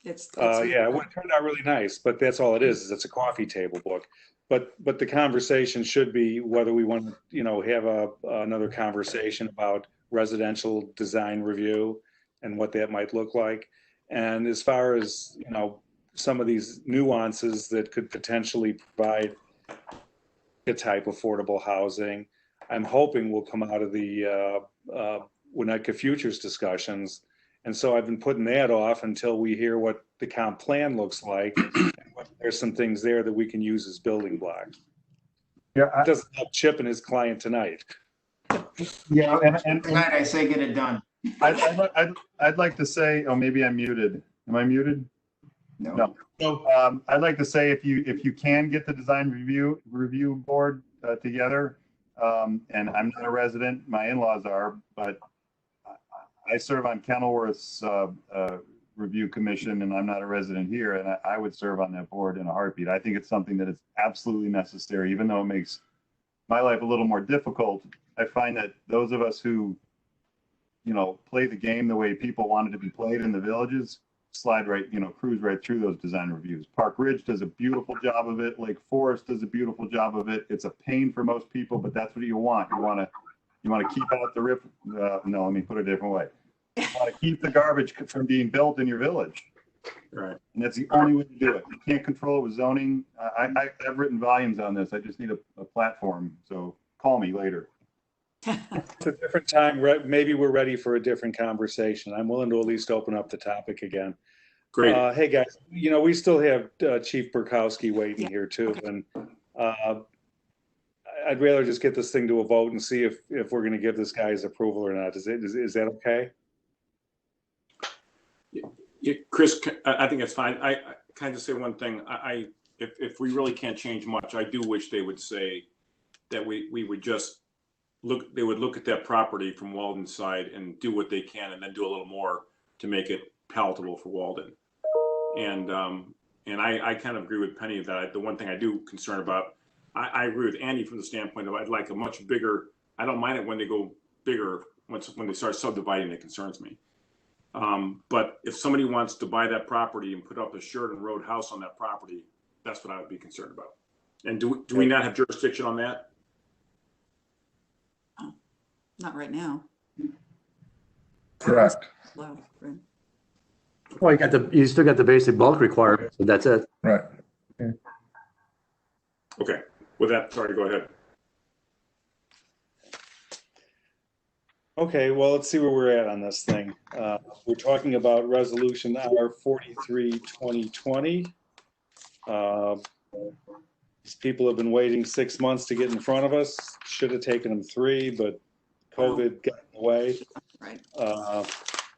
It's yeah, it turned out really nice, but that's all it is it's a coffee table book. But the conversation should be whether we want to, you know, have another conversation about residential design review and what that might look like. And as far as, you know, some of these nuances that could potentially provide a type affordable housing, I'm hoping will come out of the Winnetka Futures discussions. And so I've been putting that off until we hear what the comp plan looks like. There's some things there that we can use as building blocks. Yeah, it doesn't help Chip and his client tonight. Yeah, and tonight I say get it done. I'd like to say, oh, maybe I'm muted. Am I muted? No. No. I'd like to say if you can get the design review board together, and I'm not a resident, my in-laws are, but I serve on Kenilworth's review commission, and I'm not a resident here, and I would serve on that board in a heartbeat. I think it's something that is absolutely necessary, even though it makes my life a little more difficult. I find that those of us who, play the game the way people want it to be played in the villages, slide right, cruise right through those design reviews. Park Ridge does a beautiful job of it. Lake Forest does a beautiful job of it. It's a pain for most people, but that's what you want. You want to keep out the no, let me put it a different way. You want to keep the garbage from being built in your village. Right. And that's the only way to do it. You can't control it with zoning. I've written volumes on this. I just need a platform. So call me later. It's a different time. Maybe we're ready for a different conversation. I'm willing to at least open up the topic again. Great. Hey guys, we still have Chief Burkowski waiting here too, and I'd rather just get this thing to a vote and see if we're going to give this guy his approval or not. Is that okay? Yeah, Chris, I think it's fine. I can I just say one thing? If we really can't change much, I do wish they would say that we would just they would look at that property from Walden's side and do what they can, and then do a little more to make it palatable for Walden. And I kind of agree with Penny that the one thing I do concern about, I agree with Andy from the standpoint of I'd like a much bigger. I don't mind it when they go bigger. When they start subdividing, it concerns me. But if somebody wants to buy that property and put up a Sheridan Road house on that property, that's what I would be concerned about. And do we not have jurisdiction on that? Oh, not right now. Correct. Well, right. Well, you still got the basic bulk requirements, but that's it. Right. Okay. With that, sorry, go ahead. Okay, well, let's see where we're at on this thing. We're talking about resolution R43 2020. These people have been waiting 6 months to get in front of us. Should have taken them 3, but COVID got in the way. Right.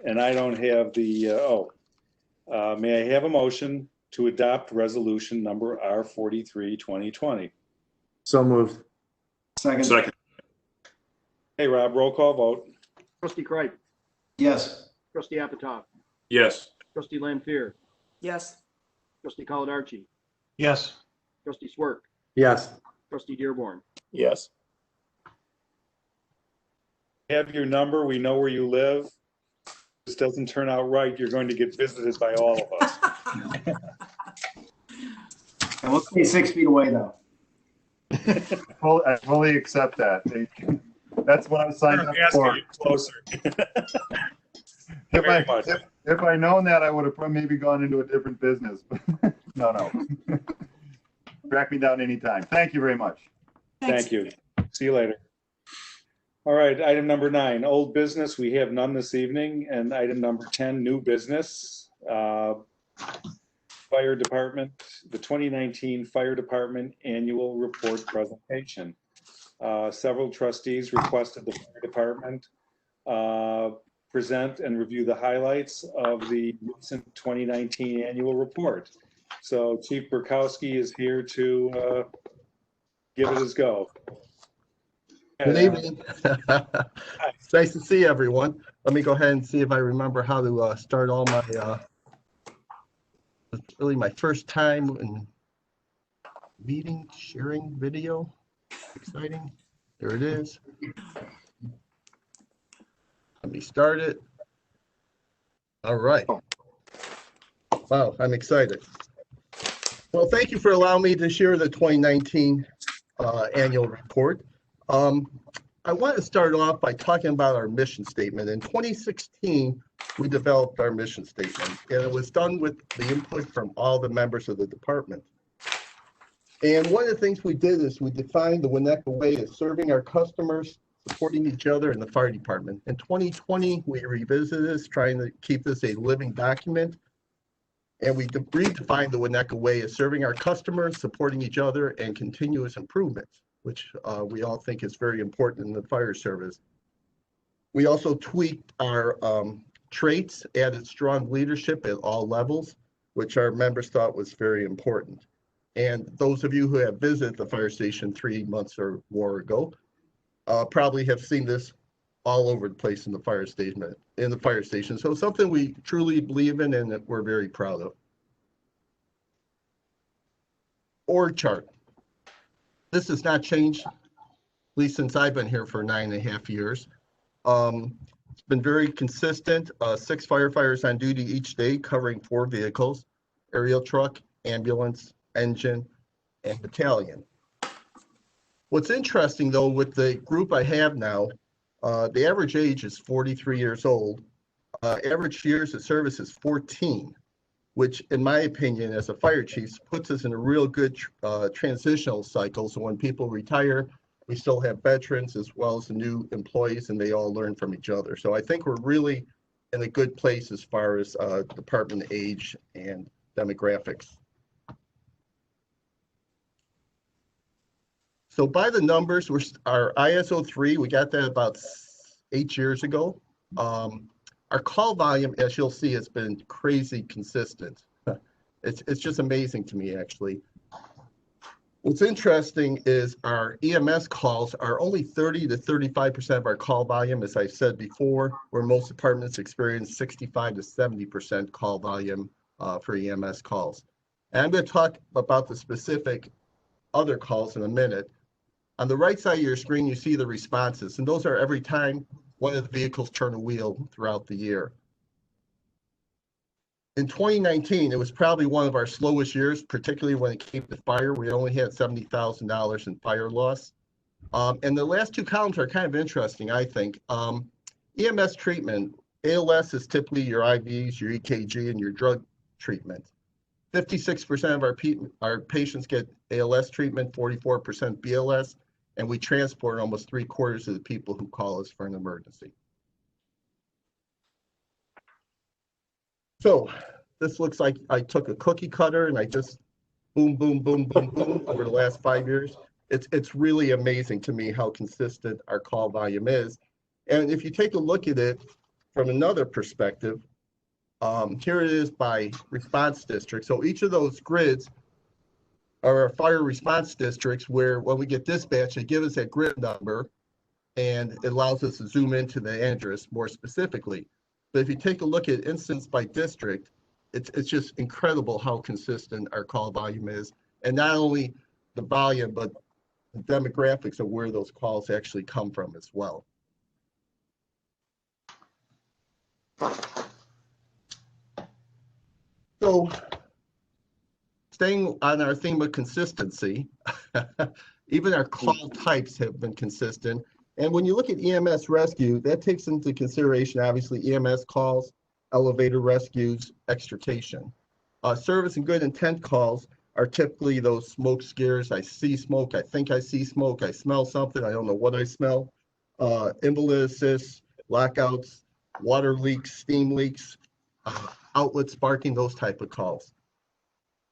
And I don't have the, may I have a motion to adopt resolution number R43 2020? So moved. Second. Hey, Rob, roll call vote. Trustee Kreip, Yes. trustee Apatow, Yes. trustee Lampier, Yes. trustee Caladarchi, Yes. trustee Swerk, Yes. trustee Dearborn. Yes. Have your number. We know where you live. If this doesn't turn out right, you're going to get visited by all of us. And we'll stay 6 feet away though. I fully accept that. That's what I'm signed up for. Closer. If I known that, I would have maybe gone into a different business. No. Track me down anytime. Thank you very much. Thank you. See you later. All right, item number 9, old business. We have none this evening. And item number 10, new business. Fire Department, the 2019 Fire Department Annual Report Presentation. Several trustees requested the Fire Department present and review the highlights of the recent 2019 annual report. So Chief Burkowski is here to give it his go. Good evening. It's nice to see everyone. Let me go ahead and see if I remember how to start all my, it's really my first time in meeting, sharing video. Exciting. There it is. Let me start it. All right. Wow, I'm excited. Well, thank you for allowing me to share the 2019 annual report. I want to start off by talking about our mission statement. In 2016, we developed our mission statement, and it was done with the input from all the members of the department. And one of the things we did is we defined the Winnetka way as serving our customers, supporting each other in the fire department. In 2020, we revisited this, trying to keep this a living document. And we redefined the Winnetka way as serving our customers, supporting each other, and continuous improvements, which we all think is very important in the fire service. We also tweaked our traits added strong leadership at all levels, which our members thought was very important. And those of you who have visited the fire station 3 months or more ago probably have seen this all over the place in the fire station. So something we truly believe in and that we're very proud of. Org chart. This has not changed, at least since I've been here for 9.5 years. It's been very consistent. 6 firefighters on duty each day covering 4 vehicles: aerial truck, ambulance, engine, and battalion. What's interesting though, with the group I have now, the average age is 43 years old. Average years of service is 14, which in my opinion, as a fire chief, puts us in a real good transitional cycle. So when people retire, we still have veterans as well as the new employees, and they all learn from each other. So I think we're really in a good place as far as department age and demographics. So by the numbers, our ISO 3, we got that about 8 years ago. Our call volume, as you'll see, has been crazy consistent. It's just amazing to me, actually. What's interesting is our EMS calls are only 30 to 35% of our call volume, as I said before, where most departments experience 65 to 70% call volume for EMS calls. And I'm going to talk about the specific other calls in a minute. On the right side of your screen, you see the responses, and those are every time one of the vehicles turn a wheel throughout the year. In 2019, it was probably one of our slowest years, particularly when it came to fire. We only had $70,000 in fire loss. And the last 2 columns are kind of interesting, I think. EMS treatment, ALS is typically your IVs, your EKG, and your drug treatment. 56% of our patients get ALS treatment, 44% BLS, and we transport almost 3/4 of the people who call us for an emergency. So this looks like I took a cookie cutter and I just boom, boom, boom, boom, boom over the last 5 years. It's really amazing to me how consistent our call volume is. And if you take a look at it from another perspective, here it is by response district. So each of those grids are our fire response districts where when we get dispatched, they give us that grid number and it allows us to zoom into the address more specifically. But if you take a look at instance by district, it's just incredible how consistent our call volume is. And not only the volume, but the demographics of where those calls actually come from as well. So staying on our theme of consistency, even our call types have been consistent. And when you look at EMS rescue, that takes into consideration, obviously, EMS calls, elevator rescues, extrication. Service and good intent calls are typically those smoke scares. I see smoke, I think I see smoke, I smell something, I don't know what I smell. Invalid assists, lockouts, water leaks, steam leaks, outlet sparking, those type of calls.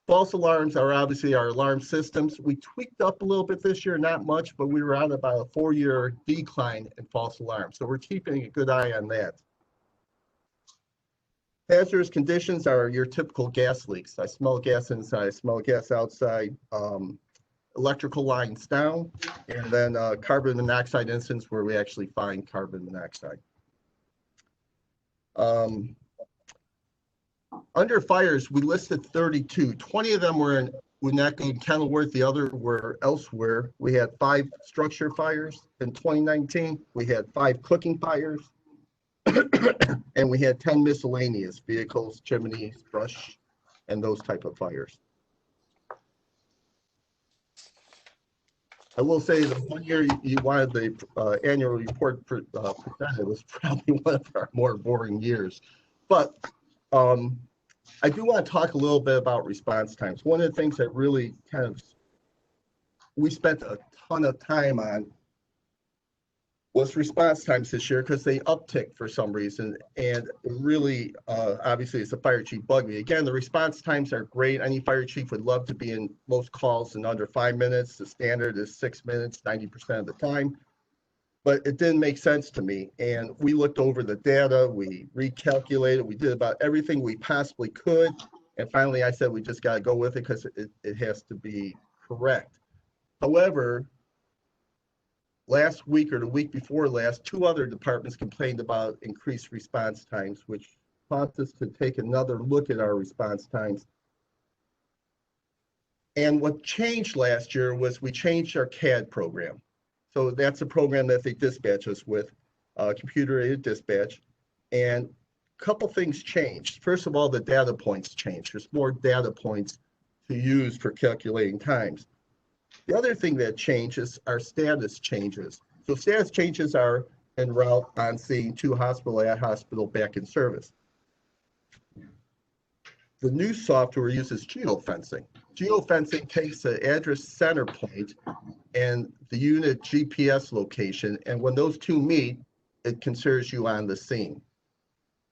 False alarms are obviously our alarm systems. We tweaked up a little bit this year, not much, but we were on about a 4-year decline in false alarms. So we're keeping a good eye on that. Hazardous conditions are your typical gas leaks. I smell gas inside, I smell gas outside, electrical lines down, and then carbon monoxide incidents where we actually find carbon monoxide. Under fires, we listed 32. 20 of them were in Winnetka and Kenilworth. The other were elsewhere. We had 5 structure fires in 2019. We had 5 cooking fires. And we had 10 miscellaneous vehicles, chimneys, brush, and those type of fires. I will say the one year you wanted the annual report presented was probably one of our more boring years. But I do want to talk a little bit about response times. One of the things that really kind of we spent a ton of time on was response times this year because they upticked for some reason. And really, obviously, it's a fire chief bug me. Again, the response times are great. Any fire chief would love to be in most calls in under 5 minutes. The standard is 6 minutes, 90% of the time. but it didn't make sense to me. And we looked over the data, we recalculated, we did about everything we possibly could. And finally, I said, we just got to go with it because it has to be correct. However, last week or the week before last, 2 other departments complained about increased response times, which prompts us to take another look at our response times. And what changed last year was we changed our CAD program. So that's a program that they dispatch us with, computer-aided dispatch. And a couple things changed. First of all, the data points changed. There's more data points to use for calculating times. The other thing that changes are status changes. So status changes are en route, on scene, to hospital, at hospital, back in service. The new software uses geofencing. Geofencing takes the address center point and the unit GPS location, and when those 2 meet, it considers you on the scene.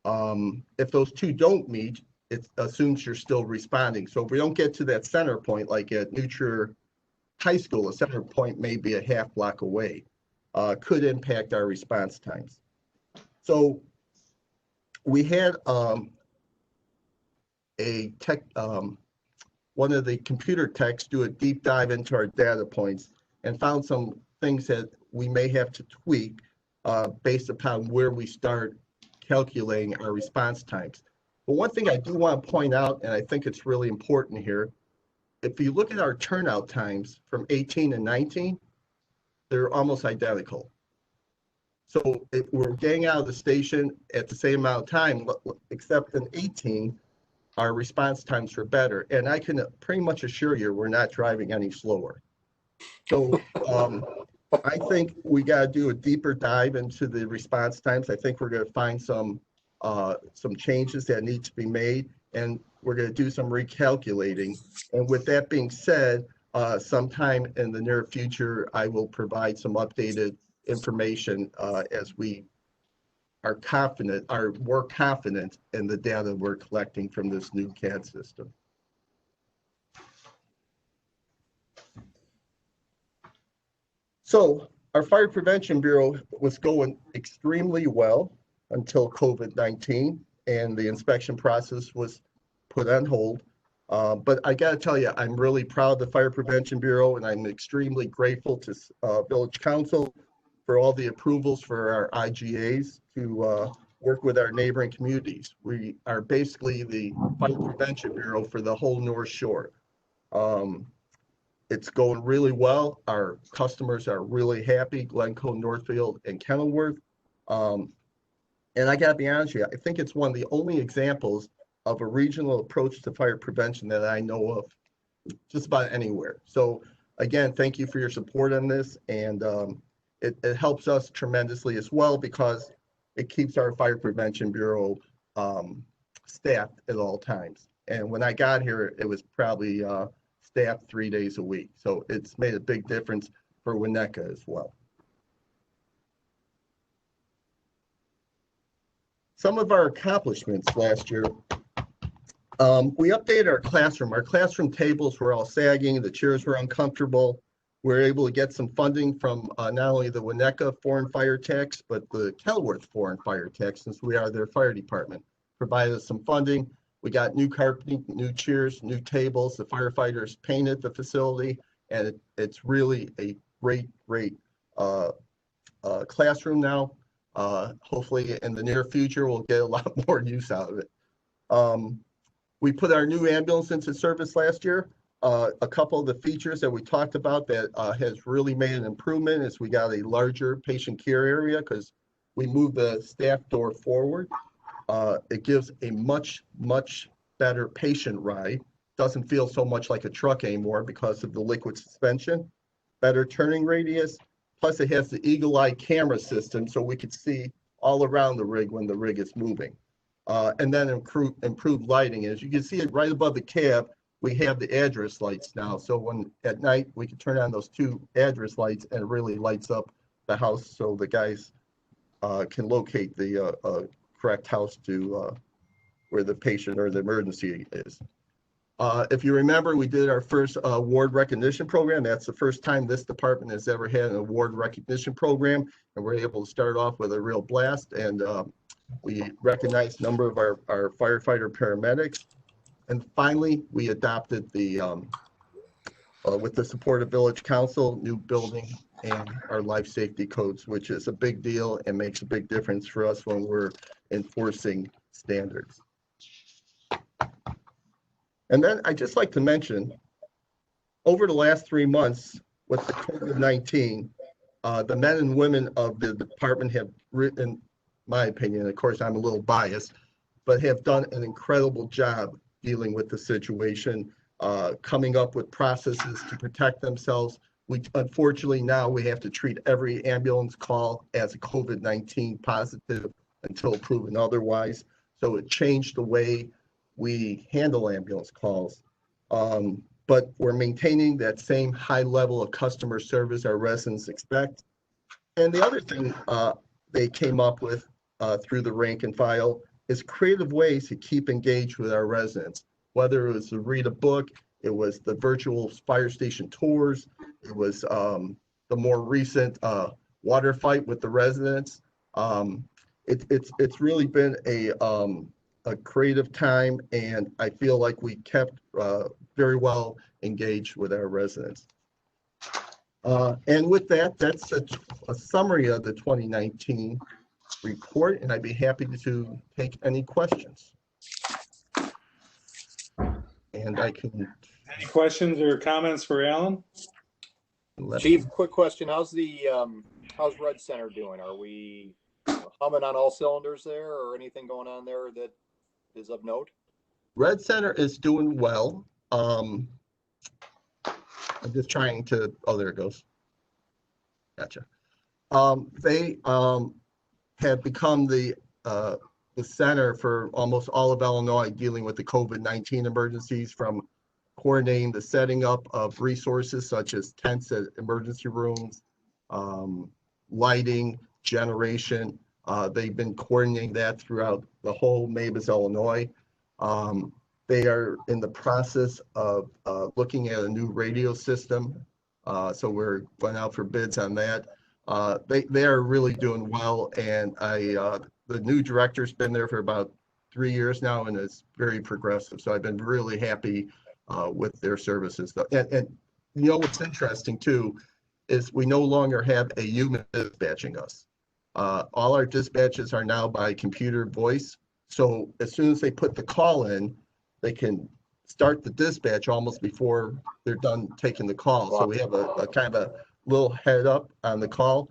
If those 2 don't meet, it assumes you're still responding. So if we don't get to that center point, like at New Trier High School, a center point may be a half block away, could impact our response times. So we had one of the computer techs do a deep dive into our data points and found some things that we may have to tweak based upon where we start calculating our response times. But one thing I do want to point out, and I think it's really important here, if you look at our turnout times from 18 and 19, they're almost identical. So we're getting out of the station at the same amount of time, except in 18, our response times are better. And I can pretty much assure you we're not driving any slower. So I think we got to do a deeper dive into the response times. I think we're going to find some changes that need to be made, and we're going to do some recalculating. And with that being said, sometime in the near future, I will provide some updated information as we are more confident in the data we're collecting from this new CAD system. So our Fire Prevention Bureau was going extremely well until COVID-19, and the inspection process was put on hold. But I got to tell you, I'm really proud of the Fire Prevention Bureau, and I'm extremely grateful to Village Council for all the approvals for our IGAs to work with our neighboring communities. We are basically the Fire Prevention Bureau for the whole North Shore. It's going really well. Our customers are really happy, Glencoe, Northfield, and Kenilworth. And I gotta be honest with you, I think it's one of the only examples of a regional approach to fire prevention that I know of just about anywhere. So again, thank you for your support on this. And it helps us tremendously as well, because it keeps our Fire Prevention Bureau staffed at all times. And when I got here, it was probably staffed 3 days a week. So it's made a big difference for Winnetka as well. Some of our accomplishments last year, we updated our classroom. Our classroom tables were all sagging, the chairs were uncomfortable. We were able to get some funding from not only the Winnetka Foreign Fire Tax, but the Calworks Foreign Fire Tax, since we are their fire department, provided us some funding. We got new carpeting, new chairs, new tables. The firefighters painted the facility, and it's really a great classroom now. Hopefully in the near future, we'll get a lot more use out of it. We put our new ambulance into service last year. A couple of the features that we talked about that has really made an improvement is we got a larger patient care area because we moved the staff door forward. It gives a much better patient ride. Doesn't feel so much like a truck anymore because of the liquid suspension. Better turning radius. Plus it has the eagle eye camera system so we could see all around the rig when the rig is moving. And then improved lighting. As you can see it right above the cab, we have the address lights now. So when at night we can turn on those 2 address lights and it really lights up the house so the guys can locate the correct house to where the patient or the emergency is. If you remember, we did our first award recognition program. That's the first time this department has ever had an award recognition program, and we're able to start off with a real blast. And we recognized a number of our firefighter paramedics. And finally, we adopted the, with the support of Village Council, new building and our life safety codes, which is a big deal and makes a big difference for us when we're enforcing standards. And then I'd just like to mention, over the last 3 months with the COVID-19, the men and women of the department have written, my opinion, of course, I'm a little biased, but have done an incredible job dealing with the situation, coming up with processes to protect themselves. Unfortunately, now we have to treat every ambulance call as a COVID-19 positive until proven otherwise. So it changed the way we handle ambulance calls, but we're maintaining that same high level of customer service our residents expect. And the other thing they came up with through the rank and file is creative ways to keep engaged with our residents, whether it was to read a book, it was the virtual fire station tours, it was the more recent water fight with the residents. It's really been a creative time, and I feel like we kept very well engaged with our residents. And with that, that's a summary of the 2019 report, and I'd be happy to take any questions. And I can. Any questions or comments for Alan? Chief, quick question. How's Red Center doing? Are we humming on all cylinders there, or anything going on there that is of note? Red Center is doing well. I'm just trying to, oh, there it goes. Gotcha. They have become the center for almost all of Illinois dealing with the COVID-19 emergencies, from coordinating the setting up of resources such as tents at emergency rooms, lighting, generation. They've been coordinating that throughout the whole Mavis, Illinois. They are in the process of looking at a new radio system. So we're going out for bids on that. They are really doing well, and the new director's been there for about 3 years now, and it's very progressive. So I've been really happy with their services. And you know what's interesting too is we no longer have a human dispatching us. All our dispatches are now by computer voice. So as soon as they put the call in, they can start the dispatch almost before they're done taking the call. So we have a kind of a little head up on the call.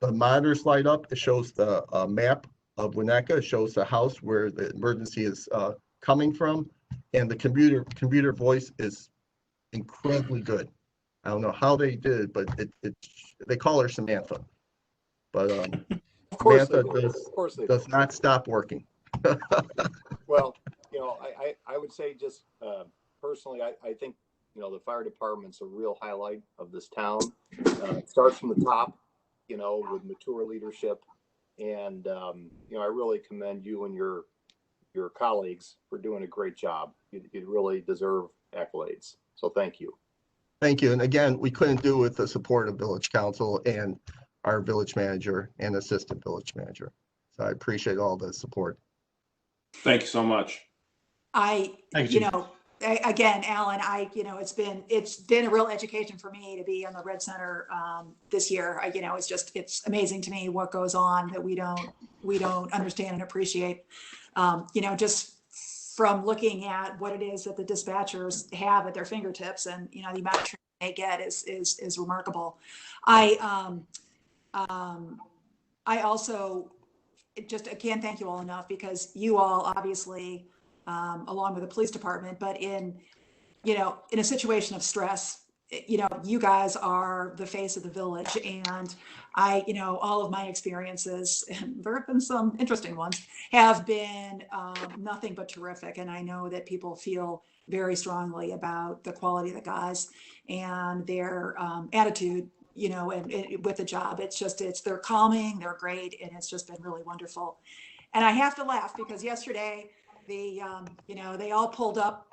The monitors light up. It shows the map of Winnetka. It shows the house where the emergency is coming from. And the computer voice is incredibly good. I don't know how they did, but they call her Samantha. But Samantha does not stop working. Well, you know, I would say just personally, I think, you know, the fire department's a real highlight of this town. It starts from the top, you know, with mature leadership. And, you know, I really commend you and your colleagues for doing a great job. You really deserve accolades. So thank you. Thank you. And again, we couldn't do it with the support of Village Council and our village manager and assistant village manager. So I appreciate all the support. Thank you so much. You know, again, Alan, it's been a real education for me to be on the Red Center this year. You know, it's amazing to me what goes on that we don't understand and appreciate. You know, just from looking at what it is that the dispatchers have at their fingertips, and you know, the amount of training they get is remarkable. I also just can't thank you all enough, because you all obviously, along with the police department, but in a situation of stress, you know, you guys are the face of the village. And all of my experiences, and there have been some interesting ones, have been nothing but terrific. And I know that people feel very strongly about the quality of the guys and their attitude, you know, and with the job. They're calming, they're great, and it's just been really wonderful. And I have to laugh because yesterday they all pulled up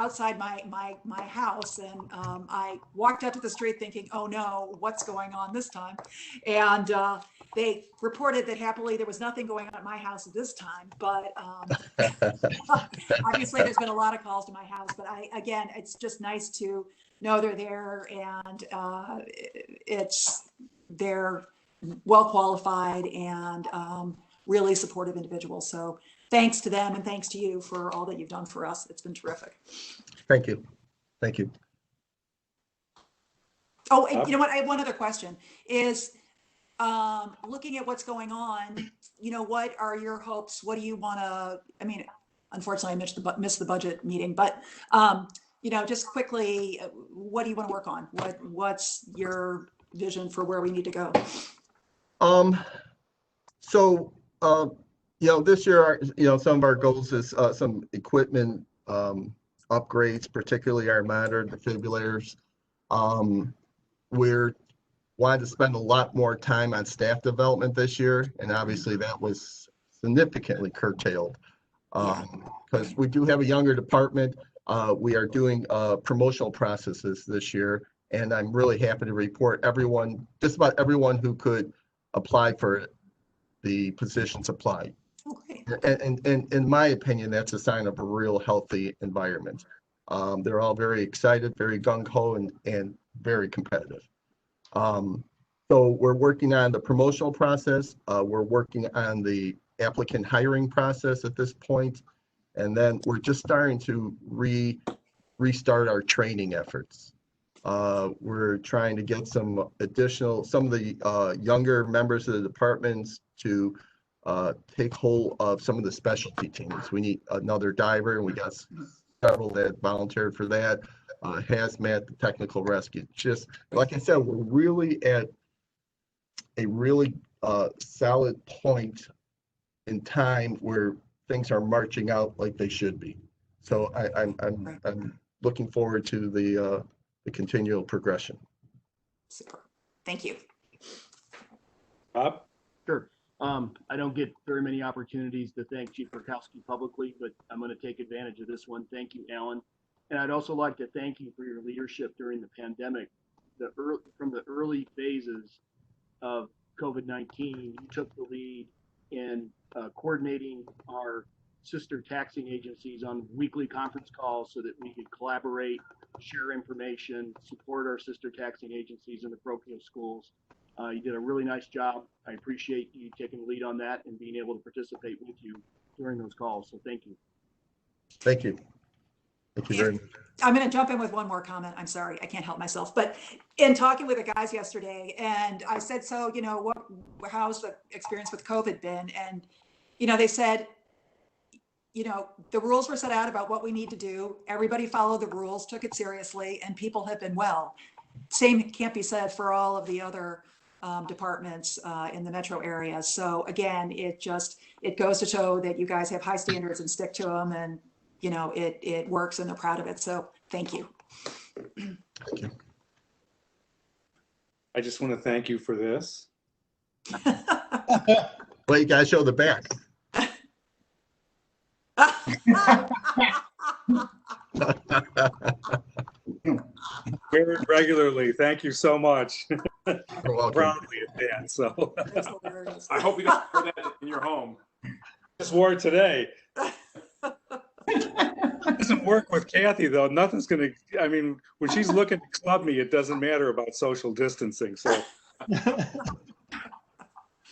outside my house, and I walked out to the street thinking, oh no, what's going on this time? And they reported that happily there was nothing going on at my house at this time, but obviously there's been a lot of calls to my house. But again, it's just nice to know they're there, and they're well qualified and really supportive individuals. So thanks to them, and thanks to you for all that you've done for us. It's been terrific. Thank you. Thank you. Oh, and you know what? I have one other question. Is looking at what's going on, what are your hopes? What do you want to, I mean, unfortunately I missed the budget meeting, but just quickly, what do you want to work on? What's your vision for where we need to go? This year, some of our goals is some equipment upgrades, particularly our monitor defibrillators. We're wanted to spend a lot more time on staff development this year, and obviously that was significantly curtailed because we do have a younger department. We are doing promotional processes this year, and I'm really happy to report just about everyone who could apply for the positions applied. Okay. And in my opinion, that's a sign of a real healthy environment. They're all very excited, very gung-ho, and very competitive. So we're working on the promotional process. We're working on the applicant hiring process at this point. And then we're just starting to restart our training efforts. We're trying to get some of the younger members of the departments to take hold of some of the specialty teams. We need another diver, and we got several that volunteered for that. Hazmat, the technical rescue. Just like I said, we're really at a really solid point in time where things are marching out like they should be. So I'm looking forward to the continual progression. Super. Thank you. Bob? Sure. I don't get very many opportunities to thank Chief Burkowski publicly, but I'm going to take advantage of this one. Thank you, Alan. And I'd also like to thank you for your leadership during the pandemic. From the early phases of COVID-19, you took the lead in coordinating our sister taxing agencies on weekly conference calls so that we could collaborate, share information, support our sister taxing agencies in the parochial schools. You did a really nice job. I appreciate you taking the lead on that and being able to participate with you during those calls. So thank you. Thank you. Thank you very much. I'm going to jump in with one more comment. I'm sorry, I can't help myself. But in talking with the guys yesterday, and I said, so, how's the experience with COVID been? And, they said, the rules were set out about what we need to do. Everybody followed the rules, took it seriously, and people have been well. Same can't be said for all of the other departments in the metro area. So again, it goes to show that you guys have high standards and stick to them, and it works, and they're proud of it. So thank you. Thank you. I just want to thank you for this. Well, you guys show the back. Very regularly. Thank you so much. You're welcome. Proudly at that. So I hope you don't wear that in your home. just wore it today. It doesn't work with Kathy though. Nothing's gonna. I mean, when she's looking to club me, it doesn't matter about social distancing. So,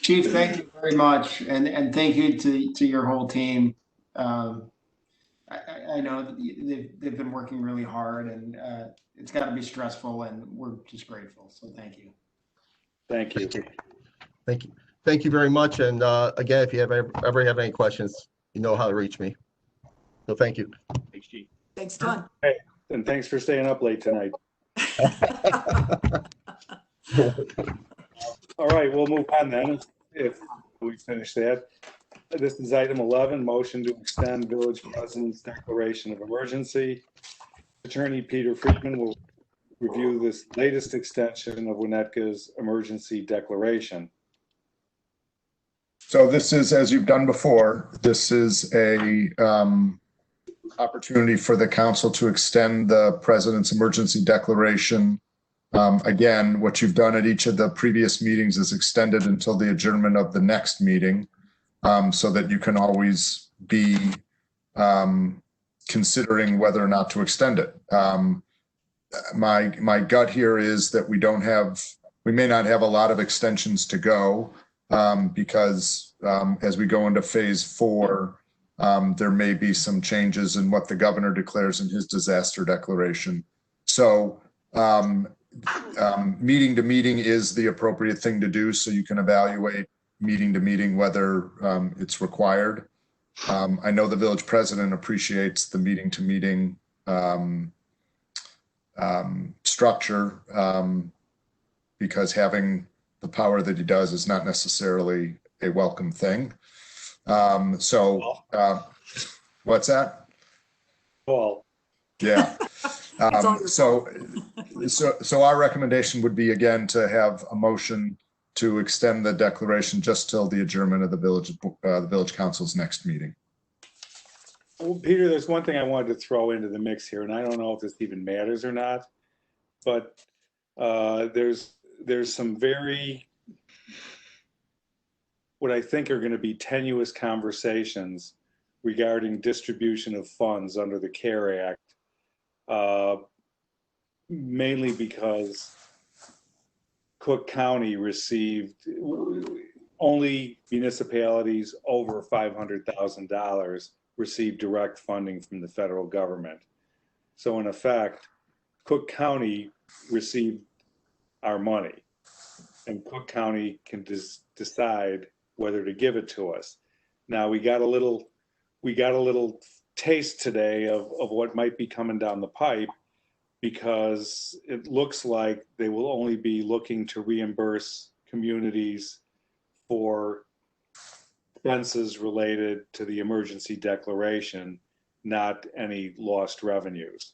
Chief, thank you very much, and thank you to your whole team. I know that they've been working really hard, and it's got to be stressful, and we're just grateful. So thank you. thank you. Thank you. Thank you very much. And again, if you ever have any questions, you know how to reach me. So thank you. Thanks, Chief. Thanks, Don. Hey, and thanks for staying up late tonight. All right, we'll move on then. If we finish that. This is item 11, motion to extend village president's declaration of emergency. Attorney Peter Friedman will review this latest extension of Winnetka's emergency declaration. So this is, as you've done before, this is a opportunity for the council to extend the president's emergency declaration. Again, what you've done at each of the previous meetings is extended until the adjournment of the next meeting, so that you can always be considering whether or not to extend it. My gut here is that we may not have a lot of extensions to go, because as we go into phase 4, there may be some changes in what the governor declares in his disaster declaration. So meeting to meeting is the appropriate thing to do, so you can evaluate meeting to meeting whether it's required. I know the village president appreciates the meeting to meeting structure, because having the power that he does is not necessarily a welcome thing. What's that? Paul. Yeah. So our recommendation would be, again, to have a motion to extend the declaration just till the adjournment of the village council's next meeting. Well, Peter, there's one thing I wanted to throw into the mix here, and I don't know if this even matters or not, but there's some very, what I think are going to be tenuous conversations regarding distribution of funds under the CARE Act, mainly because Cook County received, only municipalities over $500,000 received direct funding from the federal government. So in effect, Cook County received our money, and Cook County can decide whether to give it to us. Now we got a little taste today of what might be coming down the pipe, because it looks like they will only be looking to reimburse communities for expenses related to the emergency declaration, not any lost revenues.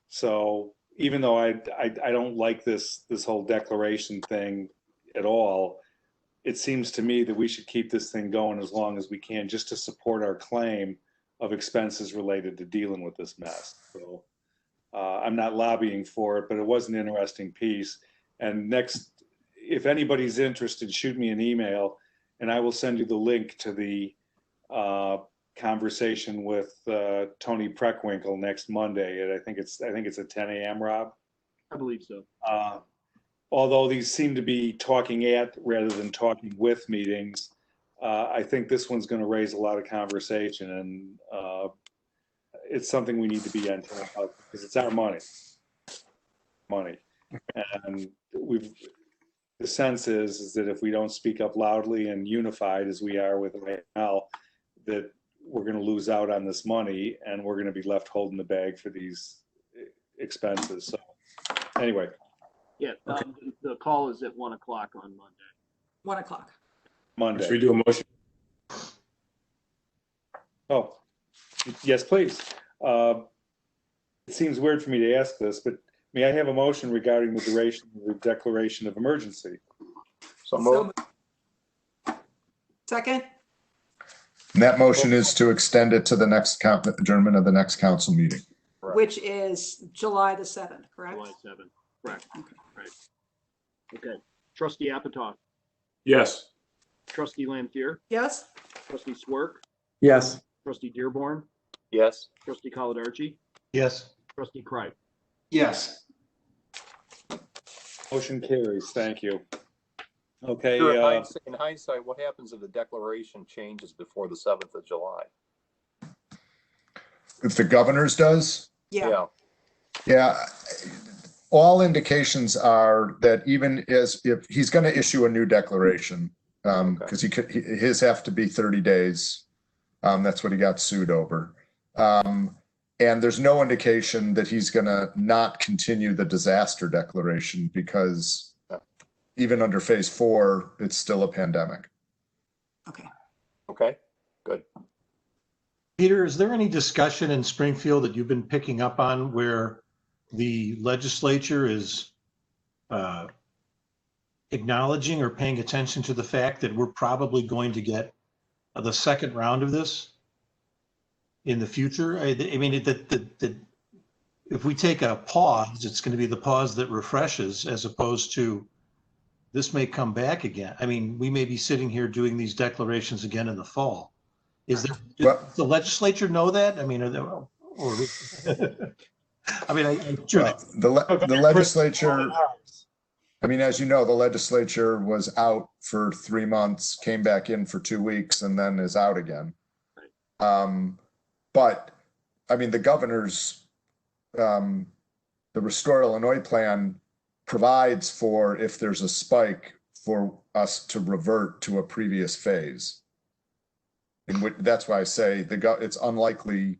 So even though I don't like this whole declaration thing at all, it seems to me that we should keep this thing going as long as we can, just to support our claim of expenses related to dealing with this mess. So I'm not lobbying for it, but it was an interesting piece. And next, if anybody's interested, shoot me an email and I will send you the link to the conversation with Tony Preckwinkle next Monday. And I think it's at 10 a.m., Rob? I believe so. Although these seem to be talking at rather than talking with meetings, I think this one's going to raise a lot of conversation, and it's something we need to be on top of, because it's our money. And the sense is that if we don't speak up loudly and unified as we are with right now, that we're going to lose out on this money, and we're going to be left holding the bag for these expenses. So anyway. Yeah, the call is at 1 o'clock on Monday. 1 o'clock. Monday. Should we do a motion? Oh, yes, please. It seems weird for me to ask this, but may I have a motion regarding the duration of the declaration of emergency? So moved. Second? And that motion is to extend it to the next adjournment of the next council meeting. Correct. Which is July the 7th, correct? July 7th, correct. Right. Okay. Trustee Apatow, Yes. Trustee Lampier, Yes? Trustee Swerk, Yes. Trustee Dearborn, Yes. Trustee Coladarchi, Yes. Trustee Kreip. Yes. Motion carries. Thank you. Okay. Sure, in hindsight, what happens if the declaration changes before the 7th of July? If the governor's does? Yeah. Yeah. All indications are that even if he's going to issue a new declaration, because his have to be 30 days. That's what he got sued over. And there's no indication that he's going to not continue the disaster declaration, because even under phase 4, it's still a pandemic. Okay. Okay, good. Peter, is there any discussion in Springfield that you've been picking up on where the legislature is acknowledging or paying attention to the fact that we're probably going to get the second round of this? in the future. I mean, if we take a pause, it's going to be the pause that refreshes, as opposed to this may come back again. I mean, we may be sitting here doing these declarations again in the fall. Is there, does the legislature know that? I mean, are there, or, I mean, I'm sure the legislature, I mean, as you know, the legislature was out for 3 months, came back in for 2 weeks, and then is out again. But I mean, the governor's, the Restore Illinois plan provides for, if there's a spike, for us to revert to a previous phase. And that's why I say it's unlikely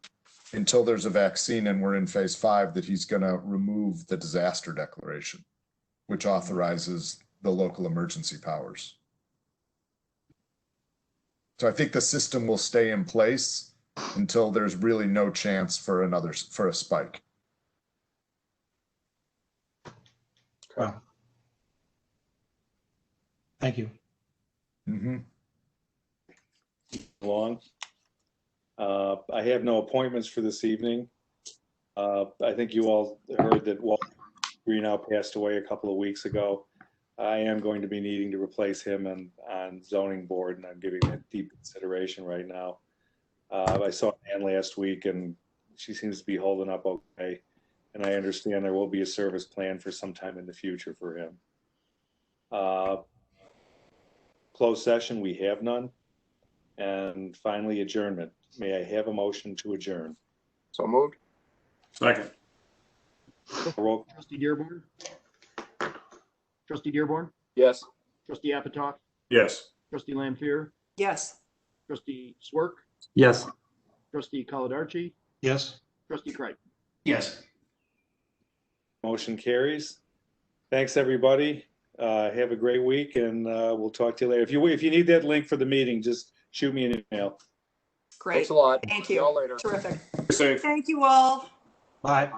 until there's a vaccine and we're in phase 5 that he's going to remove the disaster declaration, which authorizes the local emergency powers. So I think the system will stay in place until there's really no chance for a spike. Wow. Thank you. Mm-hmm. Long. I have no appointments for this evening. I think you all heard that Walt Greenow passed away a couple of weeks ago. I am going to be needing to replace him on zoning board, and I'm giving that deep consideration right now. I saw Ann last week, and she seems to be holding up okay. And I understand there will be a service plan for some time in the future for him. Closed session, we have none. And finally, adjournment. May I have a motion to adjourn? So moved. Second. Roll. Trustee Dearborn? Trustee Dearborn? Yes. Trustee Apatow? Yes. Trustee Lampier? Yes. Trustee Swerk? Yes. Trustee Caladarchi? Yes. Trustee Creighton? Yes. Motion carries. Thanks, everybody. Have a great week, and we'll talk to you later. If you need that link for the meeting, just shoot me an email. Great. Thanks a lot. Thank See y'all you. later. Terrific. Safe. Thank you all. Bye.